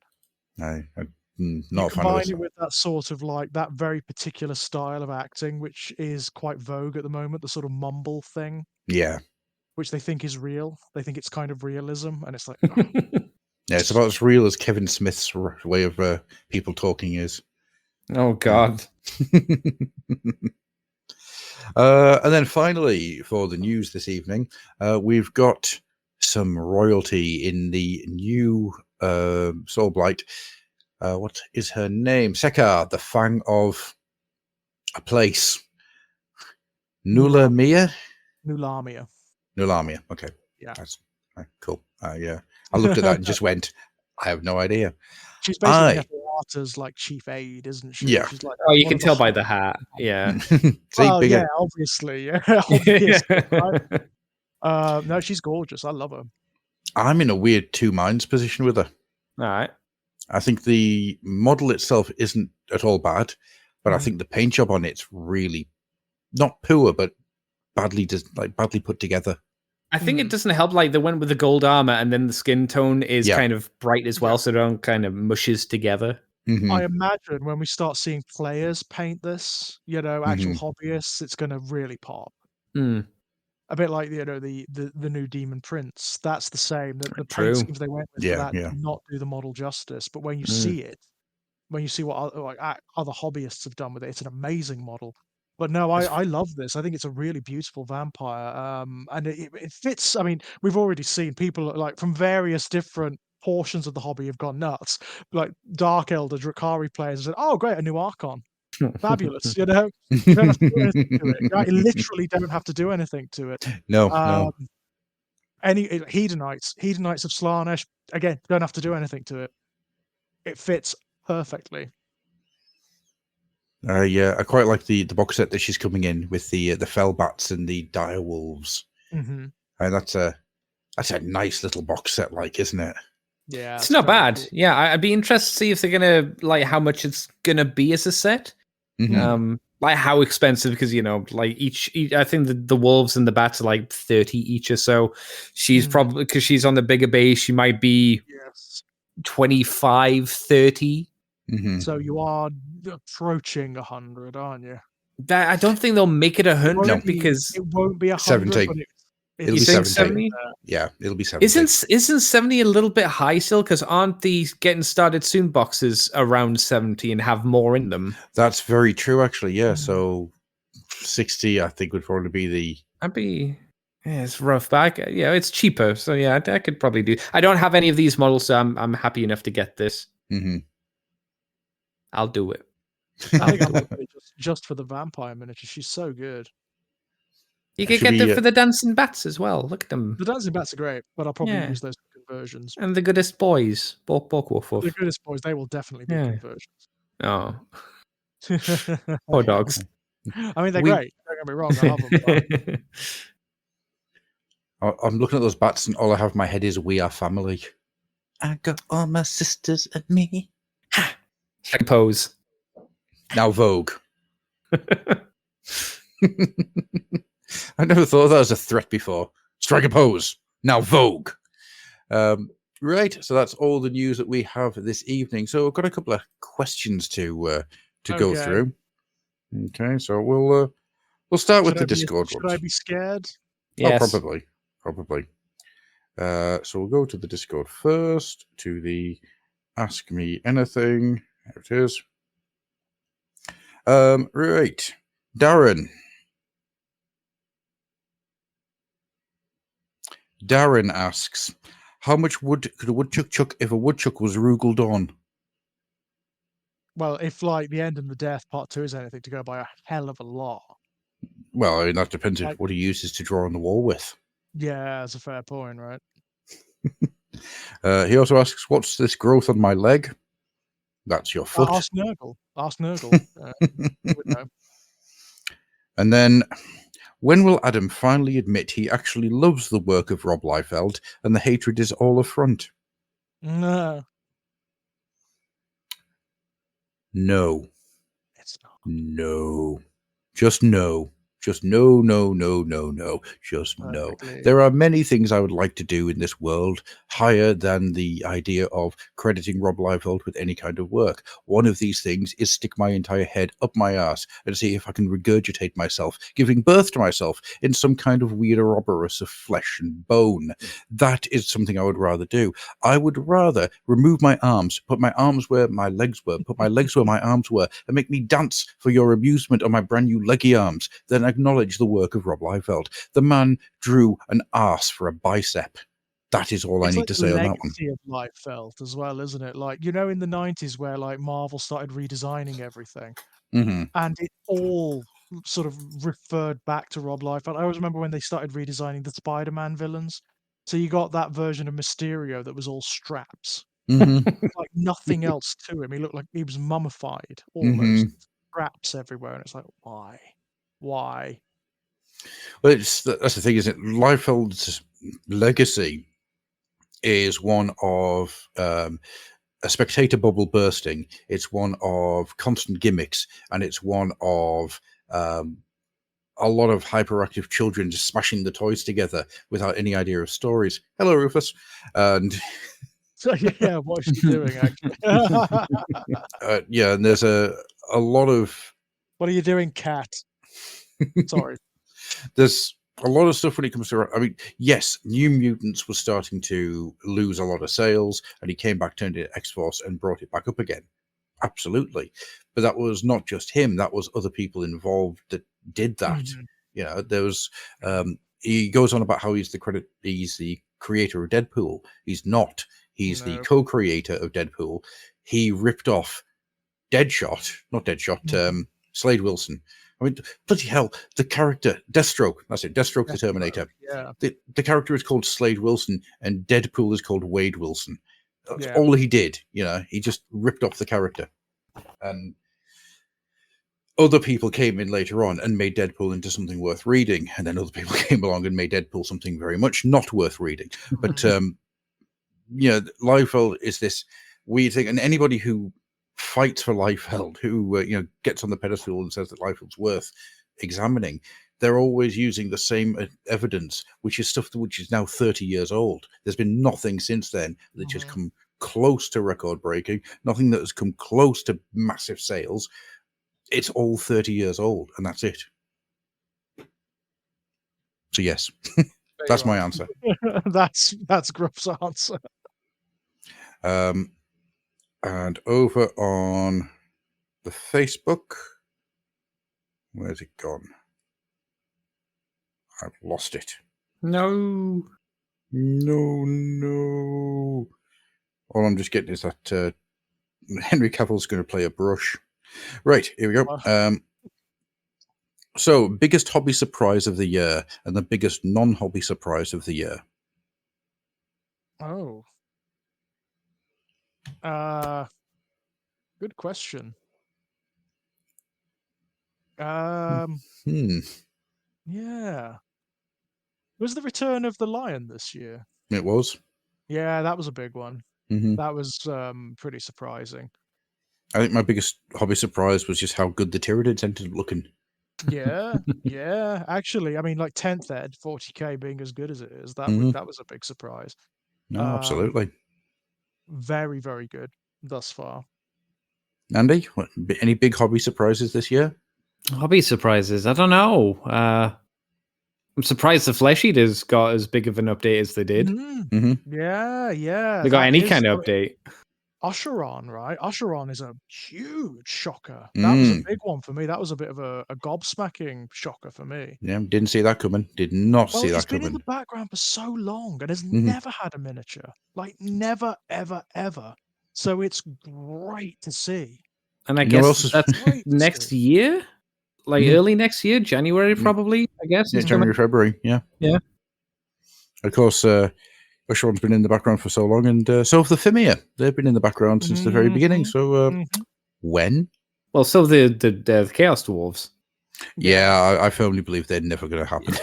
I'm you combine it with that sort of that very particular style of acting, which is quite vogue at the moment, the sort of mumble thing. Yeah. which they think is real. They think it's kind of realism, and it's like, Yeah, it's about as real as Kevin Smith's way of people talking is. Oh God. And then finally, for the news this evening, we've got some royalty in the new Soul Blight. What is her name? Sekar, the Fang of a place. Nulamia? Nulamia. Nulamia, okay. Yeah. That's cool. Yeah, I looked at that and just went, I have no idea. She's basically Neferata's like chief aid, isn't she? Yeah. She's like, Oh, you can tell by the hat. Yeah. See, well, bigger. yeah, obviously. Yeah, obviously. Right? No, she's gorgeous. I love her. I'm in a weird two minds position with her. All right. I think the model itself isn't at all bad, but I think the paint job on it's really not poor, but badly put together. I think it doesn't help. Like they went with the gold armor, and then the skin tone is kind of bright as well, so it all kind of mushes together. I imagine when we start seeing players paint this, actual hobbyists, it's going to really pop. A bit like the new Demon Prince. That's the same. The paint schemes they went with for that do not do the model justice. But when you see it, when you see what other hobbyists have done with it, it's an amazing model. But no, I love this. I think it's a really beautiful vampire, and it fits. I mean, we've already seen people like from various different portions of the hobby have gone nuts. Like Dark Elder Drakari players said, "Oh, great, a new Archon, fabulous!" You don't have to do anything to it. You literally don't have to do anything to it. No. Any Hedonites of Slaanesh, again, don't have to do anything to it. It fits perfectly. Yeah, I quite like the box set that she's coming in with the Fellbats and the Dire Wolves. And that's a nice little box set, like, isn't it? Yeah, it's not bad. Cool. Yeah, I'd be interested to see if they're gonna like how much it's gonna be as a set. Like how expensive, because like each I think the wolves and the bats are like 30 each or so. She's probably, because she's on the bigger base, she might be 25, 30. So you are approaching 100, aren't you? That I don't think they'll make it 100 because it won't be 100. 70. But it'll be 70. Yeah, it'll be 70. Isn't 70 a little bit high still? Because aren't these getting started soon boxes around 70 and have more in them? That's very true, actually. Yeah, so 60, I think, would probably be the. Yeah, it's rough back. Yeah, it's cheaper, so yeah, I could probably do. I don't have any of these models, so I'm happy enough to get this. I'll do it. I think I'll do it just for the vampire miniature. She's so good. You could get them for the dancing bats as well. Look at them. The dancing bats are great, but I'll probably use those for conversions. And the goodest boys. The goodest boys, they will definitely be conversions. Oh. Poor dogs. I mean, they're great. Don't get me wrong. I love them. I'm looking at those bats, and all I have in my head is "We Are Family." I got all my sisters and me. Strike a pose. Now Vogue. I never thought that was a threat before. Strike a pose. Now Vogue. Right. So that's all the news that we have this evening. So we've got a couple of questions to go through. Okay. So we'll start with the Discord ones. Should I be scared? Yes. Oh, probably. So we'll go to the Discord first, to the Ask Me Anything. There it is. Right. Darren asks, how much wood could a woodchuck chuck if a woodchuck was rugled on? Well, if like the end and the death part 2 is anything to go by, a hell of a lot. Well, I mean, that depends on what he uses to draw on the wall with. Yeah, that's a fair point, right? He also asks, what's this growth on my leg? That's your foot. Ask Nurgle. You would know. And then, when will Adam finally admit he actually loves the work of Rob Liefeld and the hatred is all a front? No. No. It's not. No. Just no. Just no, no, no, no, no. Just no. Perfectly. There are many things I would like to do in this world higher than the idea of crediting Rob Liefeld with any kind of work. One of these things is stick my entire head up my ass and see if I can regurgitate myself, giving birth to myself in some kind of weird Ouroboros of flesh and bone. That is something I would rather do. I would rather remove my arms, put my arms where my legs were, put my legs where my arms were, and make me dance for your amusement on my brand new leggy arms than acknowledge the work of Rob Liefeld. The man drew an arse for a bicep. That is all I need to say on that one. It's like the legacy of Liefeld as well, isn't it? Like, you know, in the 90s where like Marvel started redesigning everything, and it all sort of referred back to Rob Liefeld. I always remember when they started redesigning the Spider-Man villains. So you got that version of Mysterio that was all straps. Like nothing else to him. He looked like he was mummified almost. Straps everywhere, and it's like, why? Why? Well, that's the thing, isn't it? Liefeld's legacy is one of a spectator bubble bursting. It's one of constant gimmicks, and it's one of a lot of hyperactive children just smashing the toys together without any idea of stories. Hello, Rufus. And so yeah, what is she doing actually? yeah, and there's a lot of. What are you doing, cat? Sorry. There's a lot of stuff when it comes to. I mean, yes, New Mutants was starting to lose a lot of sales, and he came back, turned it X-Force, and brought it back up again. Absolutely, but that was not just him. That was other people involved that did that. You know, there was. He goes on about how he's the creator of Deadpool. He's not. He's the co-creator of Deadpool. He ripped off Slade Wilson. I mean, bloody hell, the character, Deathstroke, that's it, Deathstroke the Terminator. Yeah. The character is called Slade Wilson, and Deadpool is called Wade Wilson. That's all he did, you know, he just ripped off the character. And other people came in later on and made Deadpool into something worth reading, and then other people came along and made Deadpool something very much not worth reading. But, you know, Liefeld is this weird thing, and anybody who fights for Liefeld, who you know, gets on the pedestal and says that Liefeld's worth examining, they're always using the same evidence, which is stuff which is now 30 years old. There's been nothing since then that has come close to record breaking, nothing that has come close to massive sales. It's all 30 years old, and that's it. So yes, that's my answer. that's Gruff's answer. And over on the Facebook, where's it gone? I've lost it. No. All I'm just getting is that Henry Cavill's going to play a brush. Right, here we go. So, biggest hobby surprise of the year and the biggest non-hobby surprise of the year. Oh. Good question. Yeah. Was the Return of the Lion this year? It was. Yeah, that was a big one. That was pretty surprising. I think my biggest hobby surprise was just how good the Tyranids ended up looking. Yeah. Actually, I mean, like 10th Ed, 40k being as good as it is, that was a big surprise. No, absolutely. Very, very good thus far. Andy, any big hobby surprises this year? Hobby surprises? I don't know. I'm surprised the Flesh Eaters got as big of an update as they did. Yeah. They got any kind of update. Usheron, right? Usheron is a huge shocker. That was a big one for me. That was a bit of a gobsmacking shocker for me. Yeah, didn't see that coming. Did not see that coming. It's been in the background for so long and has never had a miniature. Like, never, ever, ever. So it's great to see. And I guess that's next year? Like early next year? January, probably, I guess? Yeah, January, February, yeah. Yeah. Of course, Usheron's been in the background for so long, and so have the Fimir. They've been in the background since the very beginning. So when? Well, so the Chaos Dwarves. Yeah, I firmly believe they're never going to happen.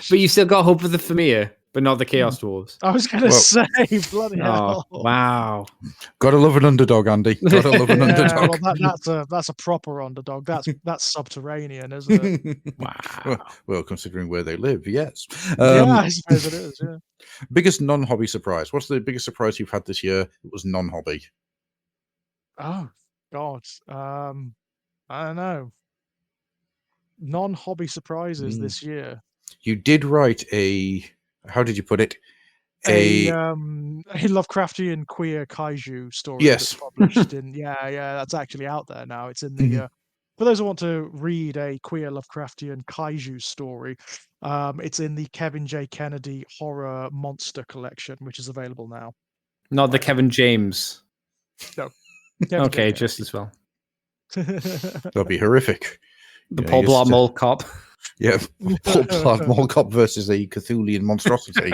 But you still got hope for the Fimir. but not the Chaos Dwarves. I was going to say, bloody hell. Wow. Gotta love an underdog, Andy. Gotta love an underdog. Well, that's a proper underdog. That's subterranean, isn't it? Wow. Well, considering where they live, yes. Yeah, I suppose it is. Yeah. Biggest non-hobby surprise. What's the biggest surprise you've had this year? It was non-hobby. Oh God. I don't know. Non-hobby surprises this year. You did write a. How did you put it? A Lovecraftian queer kaiju story Yes. that's published in that's actually out there now. It's in the for those who want to read a queer Lovecraftian kaiju story, it's in the Kevin J. Kennedy Horror Monster Collection, which is available now. Not the Kevin James. No. Kevin Okay, J. just as well. That'd be horrific. The Paul Blart Mall Cop. Yeah, Paul Blart Mall Cop versus a Cthulian monstrosity.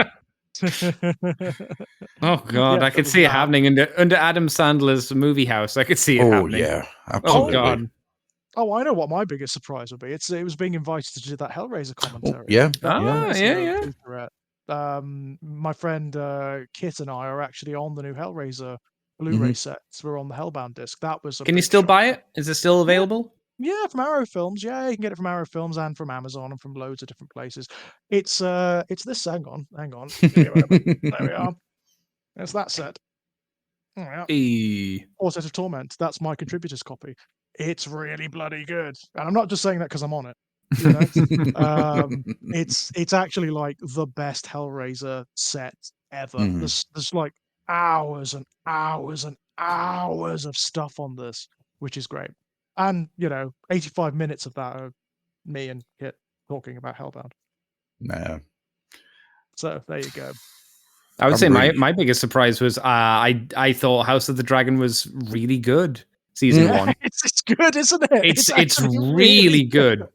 Oh God, I could see it happening under Adam Sandler's movie house. I could see it happening. Oh yeah, absolutely. Oh God. Oh, I know what my biggest surprise would be. It was being invited to do that Hellraiser commentary. Yeah. My friend Kit and I are actually on the new Hellraiser Blu-ray sets. We're on the Hellbound disc. That was. Can you still buy it? Is it still available? Yeah, from Arrow Films. Yeah, you can get it from Arrow Films and from Amazon and from loads of different places. It's this. Hang on. There we are. It's that set. Oh, yeah. Set of Torment. That's my contributor's copy. It's really bloody good, and I'm not just saying that because I'm on it. You know? It's actually like the best Hellraiser set ever. There's like hours and hours and hours of stuff on this, which is great. And 85 minutes of that are me and Kit talking about Hellbound. No. So there you go. I would say my biggest surprise was I thought House of the Dragon was really good. Season 1. It's good, isn't it? It's really good.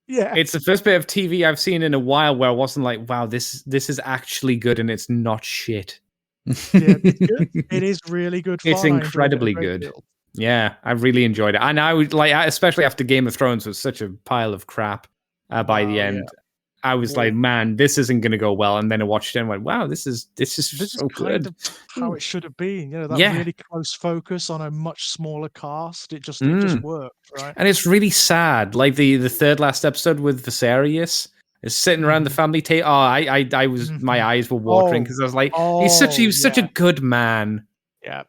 Yeah. It's the first bit of TV I've seen in a while where I wasn't like, wow, this is actually good and it's not shit. Yeah, it's good. It is really good fun. It's incredibly good. Yeah, I really enjoyed it. And I would especially after Game of Thrones was such a pile of crap by the end. Yeah. I was like, man, this isn't going to go well. And then I watched it and went, wow, this is so good. Kind of how it should have been. That really close focus on a much smaller cast. It just worked, right? And it's really sad. Like the third last episode with Viserys is sitting around the family table. Oh, I was my eyes were watering because I was like, he was such a good man. Yeah.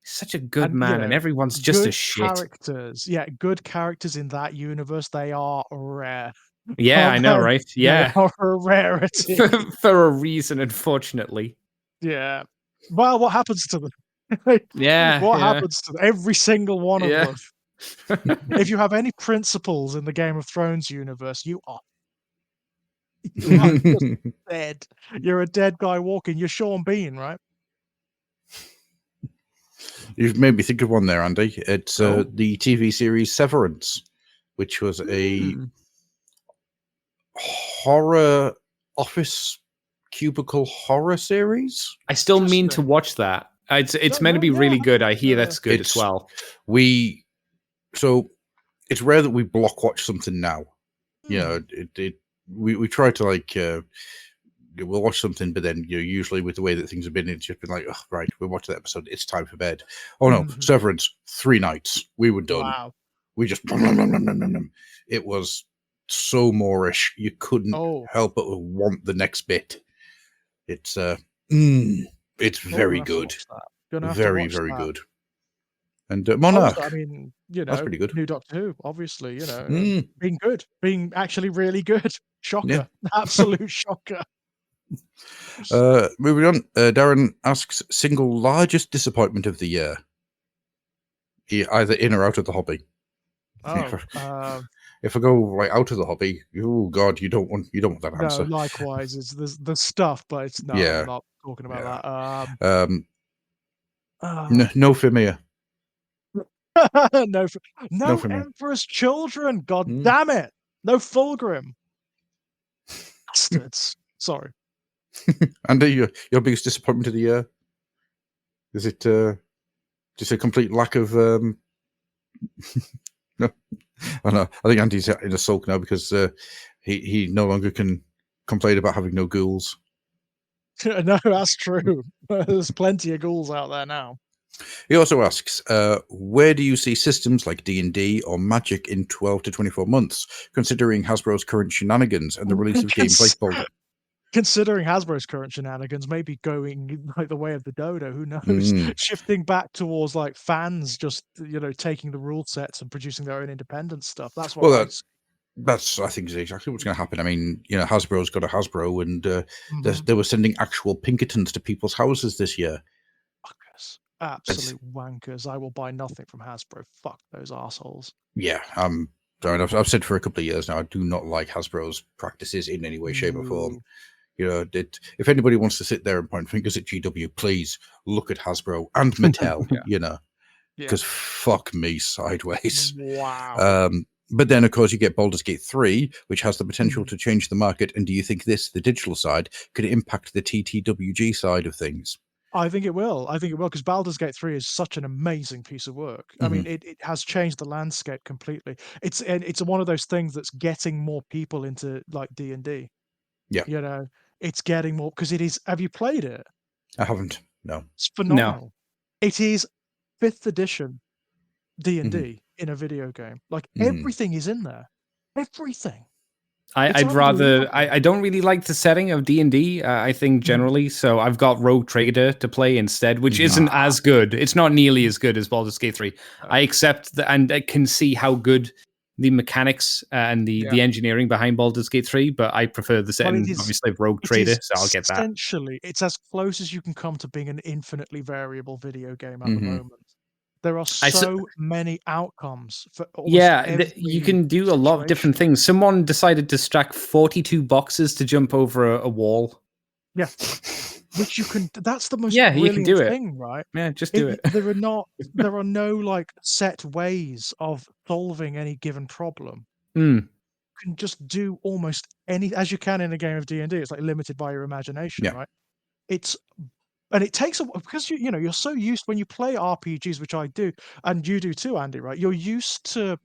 Such a good man, and everyone's just a shit. Characters, good characters in that universe. They are rare. Yeah, I know, right? Yeah, they are a rarity for a reason, unfortunately. Yeah. Well, what happens to them? What happens to them? Every single one of them. If you have any principles in the Game of Thrones universe, you are just dead. You're a dead guy walking. You're Sean Bean, right? You've made me think of one there, Andy. It's the TV series Severance, which was a horror office cubicle horror series. I still mean to watch that. It's meant to be really good. I hear that's good as well. So it's rare that we block watch something now. We try to we'll watch something, but then usually with the way that things have been, it's just been like, oh, right, we'll watch that episode. It's time for bed. Oh no, Severance, 3 nights. We were done. Wow. We just it was so Moorish. You couldn't help but want the next bit. It's very good. Very, very good. And Monarch. I mean, that's pretty good. New Doctor Who, obviously, being good, being actually really good. Shocker. Yeah. Absolute shocker. Moving on, Darren asks, single largest disappointment of the year, either in or out of the hobby. If I go out of the hobby, oh god, you don't want that answer. No, likewise, it's the stuff, but it's I'm not talking about that. No Femia. no Emperor's Children. God damn it! No Fulgrim. Bastards. Sorry. Andy, your biggest disappointment of the year? Is it just a complete lack of no? I know. I think Andy's in a sulk now because he no longer can complain about having no ghouls. No, that's true. There's plenty of ghouls out there now. He also asks, where do you see systems like D&D or Magic in 12 to 24 months, considering Hasbro's current shenanigans and the release of games like Boulder? Considering Hasbro's current shenanigans, maybe going like the way of the dodo, who knows? Shifting back towards like fans just, taking the rule sets and producing their own independent stuff. That's what That's, I think, is exactly what's going to happen. I mean, Hasbro's got a Hasbro, and they were sending actual Pinkertons to people's houses this year. Fuckers. Absolute wankers. I will buy nothing from Hasbro. Fuck those assholes. Yeah, I've said for a couple of years now, I do not like Hasbro's practices in any way, shape, or form. If anybody wants to sit there and point fingers at GW, please look at Hasbro and Mattel, because fuck me sideways. Wow. But then, of course, you get Baldur's Gate 3, which has the potential to change the market. And do you think the digital side, could impact the TTWG side of things? I think it will. Because Baldur's Gate 3 is such an amazing piece of work. I mean, it has changed the landscape completely. It's one of those things that's getting more people into like D&D. Yeah. It's getting more because it is. Have you played it? I haven't. No. It's phenomenal. No. It is 5th edition D&D in a video game. Like everything is in there. Everything. I'd rather. I don't really like the setting of D&D. I think generally, so I've got Rogue Trader to play instead, which isn't as good. It's not nearly as good as Baldur's Gate 3. I accept that, and I can see how good the mechanics and the engineering behind Baldur's Gate 3, but I prefer the setting, obviously, of Rogue Trader, so I'll get that. Essentially, it's as close as you can come to being an infinitely variable video game at the moment. There are so many outcomes for you can do a lot of different things. Someone decided to stack 42 boxes to jump over a wall. Yeah. Which you can, that's the most brilliant thing, right? Yeah, just do it. There are no like set ways of solving any given problem. You can just do almost any, as you can in a game of D&D. It's like limited by your imagination, right? And it takes because you're so used when you play RPGs, which I do, and you do too, Andy, right? You're used to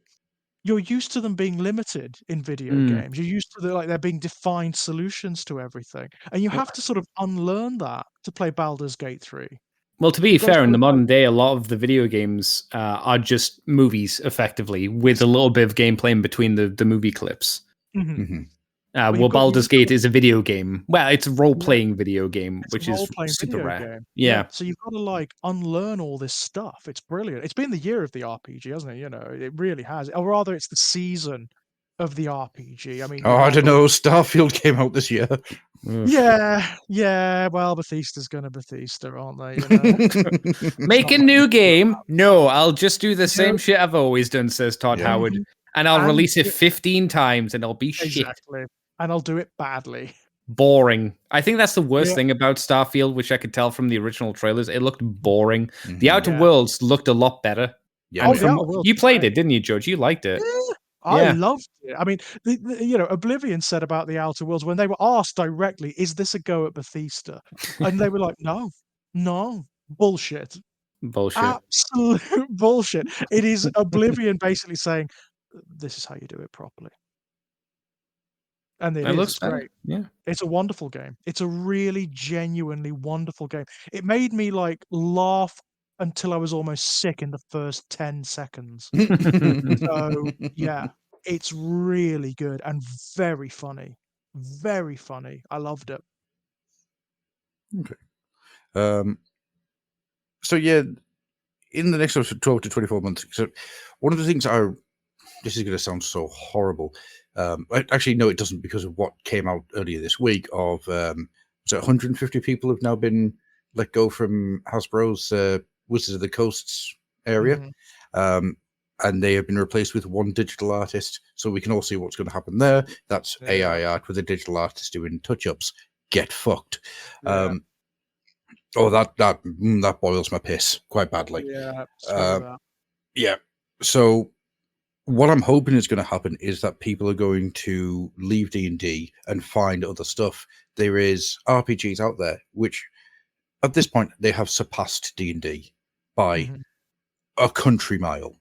them being limited in video games. You're used to there being defined solutions to everything, and you have to sort of unlearn that to play Baldur's Gate 3. Well, to be fair, in the modern day, a lot of the video games are just movies, effectively, with a little bit of gameplay in between the movie clips. Well, Baldur's Gate is a video game. Well, it's a role-playing video game, which is super rare. Yeah. So you've got to like unlearn all this stuff. It's brilliant. It's been the year of the RPG, hasn't it? It really has. Or rather, it's the season of the RPG. I mean, I don't know. Starfield came out this year. Yeah. Well, Bethesda's gonna Bethesda, aren't they? Make a new game? No, I'll just do the same shit I've always done, says Todd Howard. And I'll release it 15 times and it'll be shit. Exactly. And I'll do it badly. Boring. I think that's the worst thing about Starfield, which I could tell from the original trailers. It looked boring. The Outer Worlds looked a lot better. Yeah, you played it, didn't you, George? You liked it. I loved it. I mean, Oblivion said about the Outer Worlds when they were asked directly, "Is this a go at Bethesda?" And they were like, "No, bullshit, absolute bullshit." It is Oblivion basically saying, "This is how you do it properly." And it looks great. Yeah, it's a wonderful game. It's a really genuinely wonderful game. It made me like laugh until I was almost sick in the first 10 seconds. So yeah, it's really good and very funny. Very funny. I loved it. Okay. So yeah, in the next 12 to 24 months, so one of the things this is going to sound so horrible. Actually, no, it doesn't, because of what came out earlier this week of, so 150 people have now been let go from Hasbro's Wizards of the Coasts area. And they have been replaced with one digital artist. So we can all see what's going to happen there. That's AI art with a digital artist doing touch-ups. Get fucked. Yeah. That boils my piss quite badly. Yeah. So what I'm hoping is going to happen is that people are going to leave D&D and find other stuff. There is RPGs out there which, at this point, they have surpassed D&D by a country mile.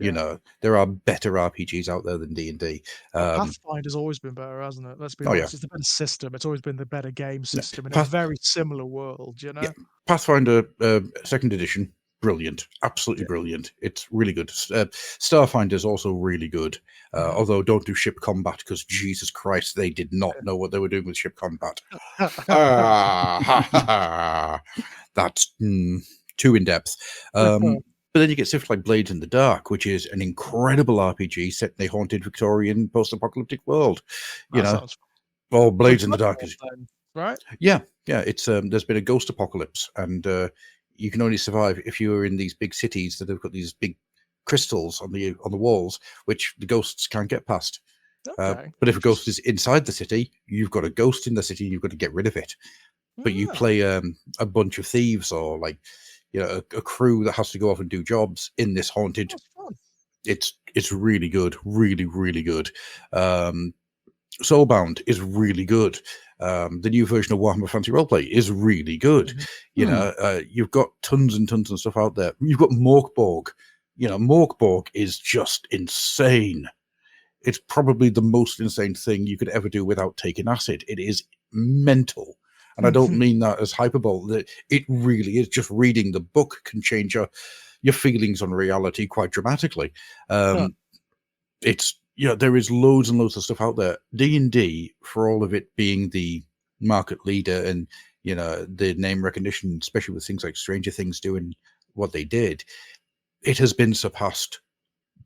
You know, there are better RPGs out there than D&D. Pathfinder's always been better, hasn't it? Let's be honest. It's the better system. It's always been the better game system in a very similar world, you know? Yeah. Pathfinder 2nd edition, brilliant. Absolutely brilliant. It's really good. Starfinder's also really good. Although don't do ship combat because Jesus Christ, they did not know what they were doing with ship combat. That's too in depth. But then you get stuff like Blades in the Dark, which is an incredible RPG set in a haunted Victorian post-apocalyptic world. You know, well, Blades in the Dark is right. Yeah. It's there's been a ghost apocalypse, and you can only survive if you are in these big cities that have got these big crystals on the walls, which the ghosts can't get past. Okay. But if a ghost is inside the city, you've got a ghost in the city, and you've got to get rid of it. But you play a bunch of thieves or like a crew that has to go off and do jobs in this haunted. It's really good, really really good. Soulbound is really good. The new version of Warhammer Fantasy Roleplay is really good. You know, you've got tons and tons of stuff out there. You've got Morkborg. You know, Morkborg is just insane. It's probably the most insane thing you could ever do without taking acid. It is mental. And I don't mean that as hyperbole. It really is. Just reading the book can change your feelings on reality quite dramatically. It's there is loads and loads of stuff out there. D&D, for all of it being the market leader and the name recognition, especially with things like Stranger Things doing what they did, it has been surpassed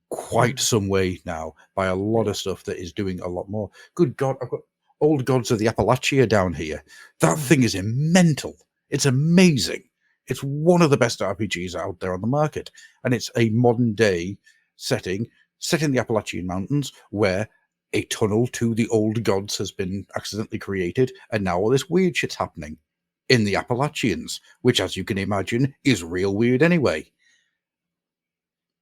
quite some way now by a lot of stuff that is doing a lot more. Good God, I've got Old Gods of the Appalachia down here. That thing is mental. It's amazing. It's one of the best RPGs out there on the market. And it's a modern day setting set in the Appalachian Mountains where a tunnel to the old gods has been accidentally created. And now all this weird shit's happening in the Appalachians, which, as you can imagine, is real weird anyway.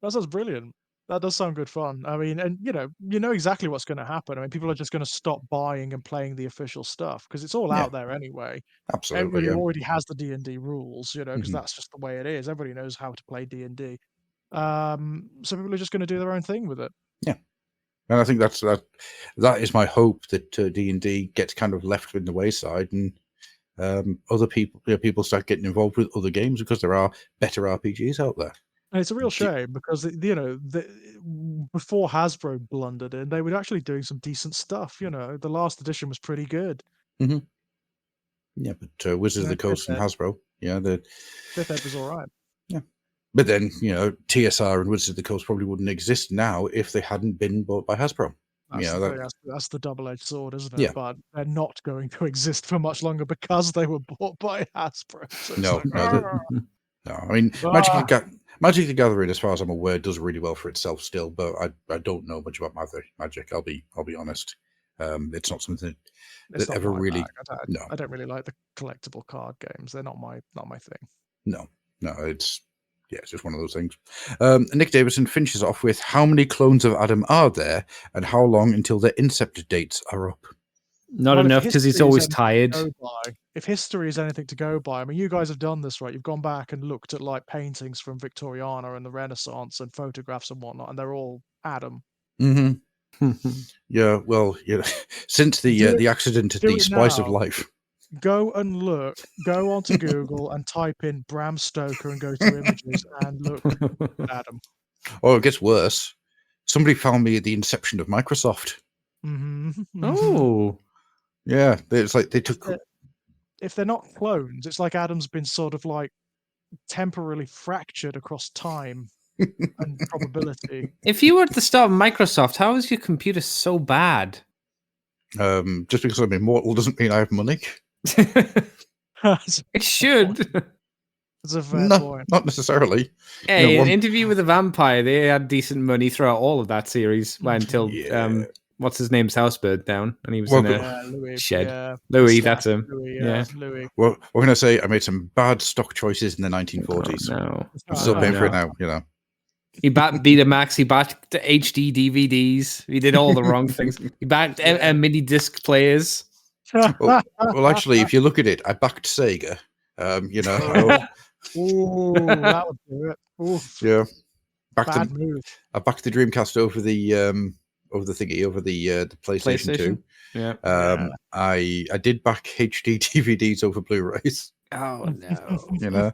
That sounds brilliant. That does sound good fun. I mean, and you know exactly what's going to happen. I mean, people are just going to stop buying and playing the official stuff because it's all out there anyway. Absolutely, everybody already has the D&D rules, because that's just the way it is. Everybody knows how to play D&D. So people are just going to do their own thing with it. Yeah, and I think that is my hope that D&D gets kind of left in the wayside and other people start getting involved with other games because there are better RPGs out there. And it's a real shame because before Hasbro blundered in, they were actually doing some decent stuff. The last edition was pretty good. Yeah, but Wizards of the Coast and Hasbro, the Fifth Ed was all right. Yeah, but then TSR and Wizards of the Coast probably wouldn't exist now if they hadn't been bought by Hasbro. That's the double-edged sword, isn't it? Yeah. But they're not going to exist for much longer because they were bought by Hasbro. So no. I mean, Magic the Gathering, as far as I'm aware, does really well for itself still, but I don't know much about Magic. I'll be honest. It's not something that ever really. I don't really like the collectible card games. They're not my thing. No, it's just one of those things. Nick Davison finishes off with, how many clones of Adam are there, and how long until their incept dates are up? Not enough, because he's always tired. If history is anything to go by, I mean, you guys have done this, right? You've gone back and looked at like paintings from Victoriana and the Renaissance and photographs and whatnot, and they're all Adam. Yeah, well, since the accident at the Spice of Life. Go and look. Go onto Google and type in Bram Stoker and go to images and look at Adam. Oh, it gets worse. Somebody found me at the inception of Microsoft. Oh. Yeah, it's like they took. If they're not clones, it's like Adam's been sort of like temporarily fractured across time and probability. If you were at the start of Microsoft, how is your computer so bad? Just because I'm immortal doesn't mean I have money. It should. That's a fair point. Not necessarily. Hey, an Interview with a Vampire, they had decent money throughout all of that series until what's his name's house burned down, and he was in a shed. Yeah. Louis, that's him. Louis. Well, what can I say? I made some bad stock choices in the 1940s. Oh, no. I'm still paying for it now, He backed Betamax, he backed the HD DVDs, he did all the wrong things. He backed mini disc players. Well, actually, if you look at it, I backed Sega. Ooh, that would do it. Oof. Yeah. Bad move. I backed the Dreamcast over the thingy, over the PlayStation 2. Yeah. I did back HD DVDs over Blu-rays. Oh no. You know,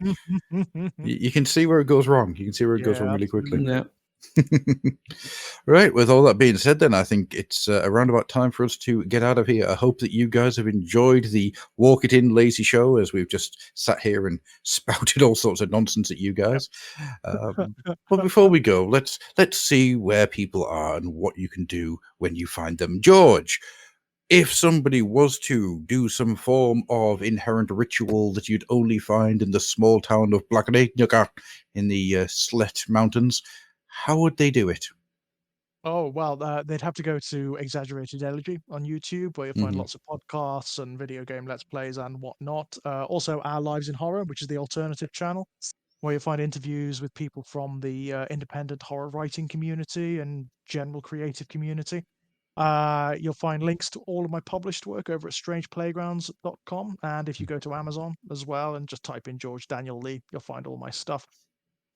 you can see where it goes wrong. You can see where it goes wrong really quickly. Yeah. Right. With all that being said, then I think it's around about time for us to get out of here. I hope that you guys have enjoyed the Walk It In Lazy Show, as we've just sat here and spouted all sorts of nonsense at you guys. But before we go, let's see where people are and what you can do when you find them. George, if somebody was to do some form of inherent ritual that you'd only find in the small town of Blackadega in the Slet Mountains, how would they do it? Oh, well, they'd have to go to Exaggerated Elegy on YouTube, where you'll find lots of podcasts and video game Let's Plays and whatnot. Also, Our Lives in Horror, which is the alternative channel, where you'll find interviews with people from the independent horror writing community and general creative community. You'll find links to all of my published work over at strangeplaygrounds.com. And if you go to Amazon as well and just type in George Daniel Lee, you'll find all my stuff.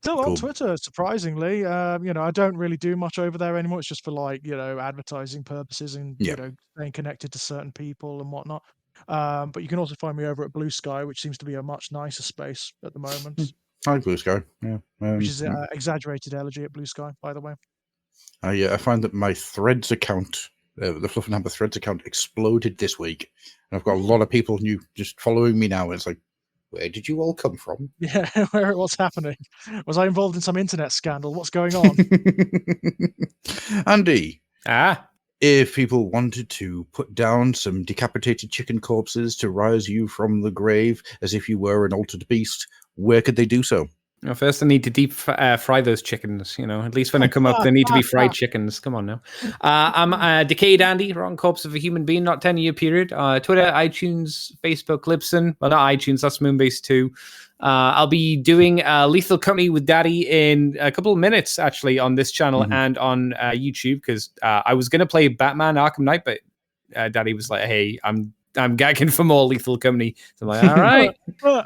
Still on Twitter, surprisingly. I don't really do much over there anymore. It's just for advertising purposes and staying connected to certain people and whatnot. But you can also find me over at Blue Sky, which seems to be a much nicer space at the moment. Hi, Blue Sky. Yeah, which is Exaggerated Elegy at Blue Sky, by the way. I find that my Threads account, the Fluffenhammmer Threads account, exploded this week, and I've got a lot of people new just following me now. It's like, where did you all come from? Yeah, what's happening? Was I involved in some internet scandal? What's going on? Andy. Ah. If people wanted to put down some decapitated chicken corpses to rouse you from the grave as if you were an altered beast, where could they do so? Well, first, I need to deep fry those chickens. At least when I come up, they need to be fried chickens. Come on now. I'm Decayed Andy, Wrong Corpse of a Human Being, not 10-year period. Twitter, iTunes, Facebook, Libsyn. Well, not iTunes, that's Moonbase 2. I'll be doing Lethal Company with Daddy in a couple of minutes, actually, on this channel and on YouTube, because I was going to play Batman Arkham Knight, but Daddy was like, hey, I'm gagging for more Lethal Company. So I'm like, all right,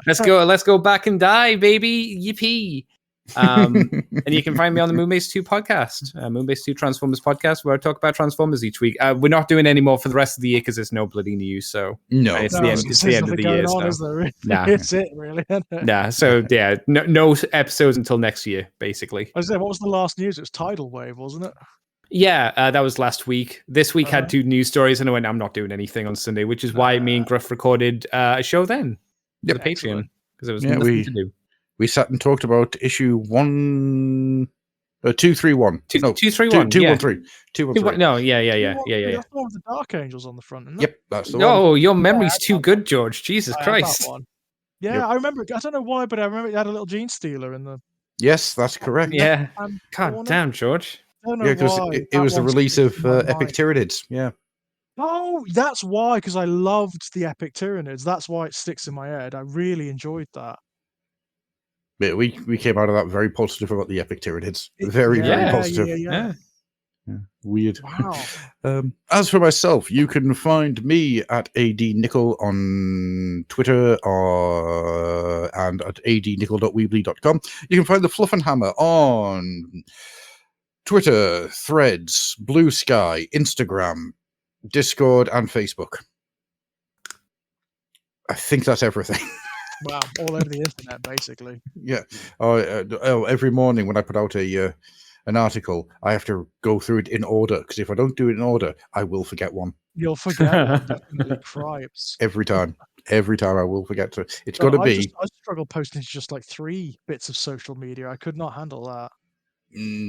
let's go back and die, baby. Yippee. And you can find me on the Moonbase 2 podcast, Moonbase 2 Transformers podcast, where I talk about Transformers each week. We're not doing any more for the rest of the year because there's no bloody news. So it's the end of the year. Nah. It's it, really. Nah, so yeah, no episodes until next year, basically. I was saying, what was the last news? It was Tidal Wave, wasn't it? Yeah, that was last week. This week had 2 news stories, and I went, I'm not doing anything on Sunday, which is why me and Gruff recorded a show then. The Patreon, because there was nothing to do. We sat and talked about issue 231. 231. 213. 213. No, yeah. That's the one with the Dark Angels on the front, isn't it? Yep, that's the one. Oh, your memory's too good, George. Jesus Christ. Yeah, yep. I remember. I don't know why, but I remember it had a little gene stealer in the. Yes, that's correct. Yeah. God damn, George. Yeah, because it was the release of Epic Tyranids. Yeah. Oh, that's why, because I loved the Epic Tyranids. That's why it sticks in my head. I really enjoyed that. Yeah, we came out of that very positive about the Epic Tyranids. Very positive. Yeah. Weird. Wow. As for myself, you can find me at ADNickel on Twitter and at adnickel.weebly.com. You can find the Fluffenhammmer on Twitter, Threads, Blue Sky, Instagram, Discord, and Facebook. I think that's everything. Wow, all over the internet, basically. Yeah. Every morning when I put out an article, I have to go through it in order, because if I don't do it in order, I will forget one. You'll forget one, definitely. Cripes. Every time I will forget to. It's got to be. I struggle posting just like 3 bits of social media. I could not handle that.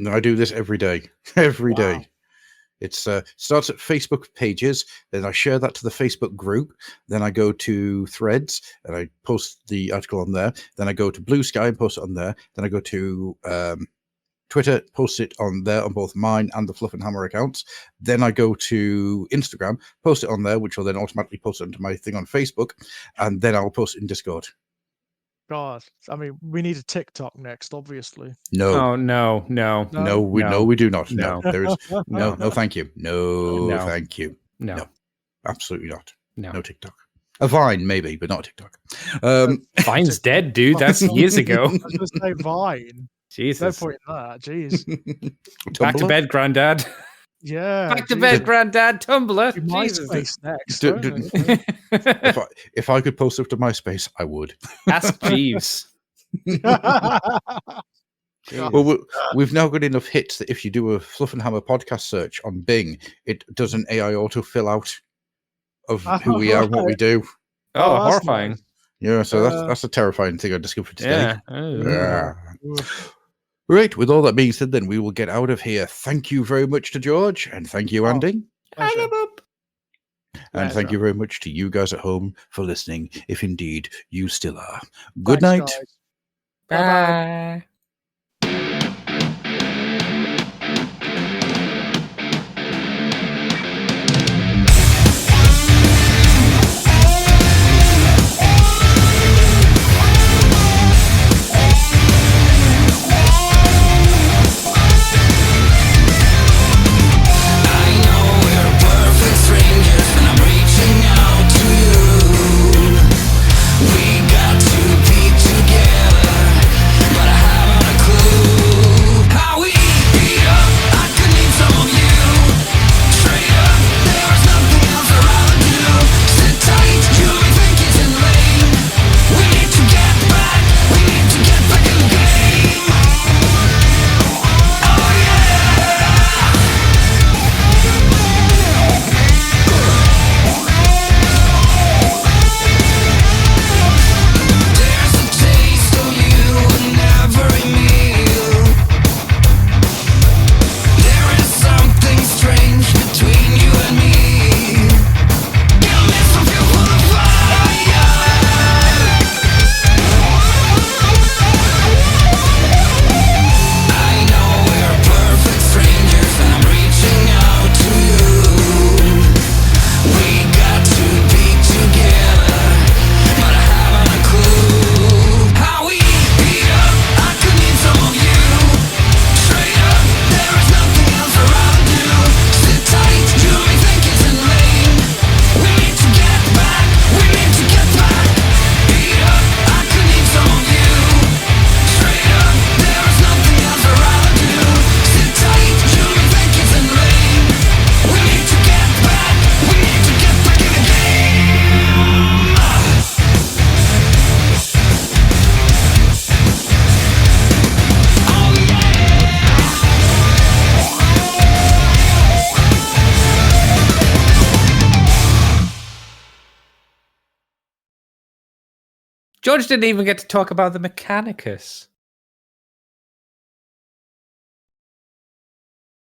I do this every day. Every day. It starts at Facebook pages, then I share that to the Facebook group, then I go to Threads, and I post the article on there, then I go to Blue Sky and post it on there, then I go to Twitter, post it on there on both mine and the Fluffenhammmer accounts, then I go to Instagram, post it on there, which will then automatically post it onto my thing on Facebook, and then I'll post it in Discord. God, I mean, we need a TikTok next, obviously. No. Oh, no. We do not. No. There is no, thank you. No, thank you. No, absolutely not. No TikTok. A Vine, maybe, but not TikTok. Vine's dead, dude. That's years ago. I was going to say Vine. Jesus. No point in that. Jeez. Back to Tumblr? bed, Granddad. Yeah. Back to bed, Granddad. Tumblr. Do Jesus. MySpace next. Do- don't do- it? If I could post stuff to MySpace, I would. Ask Jeeves. Well, we've now got enough hits that if you do a Fluffenhammar podcast search on Bing, it does an AI autofill out of who we are and what we do. Oh, that's horrifying. nice. Yeah, so that's a terrifying thing I discovered today. Yeah. Oh. Yeah. Oof. Right, with all that being said, then we will get out of here. Thank you very much to George, and thank you, Andy. Pleasure. And thank you very much to you guys at home for listening, if indeed you still are. Good Thanks, night. guys. Bye. George didn't even get to talk about the Mechanicus.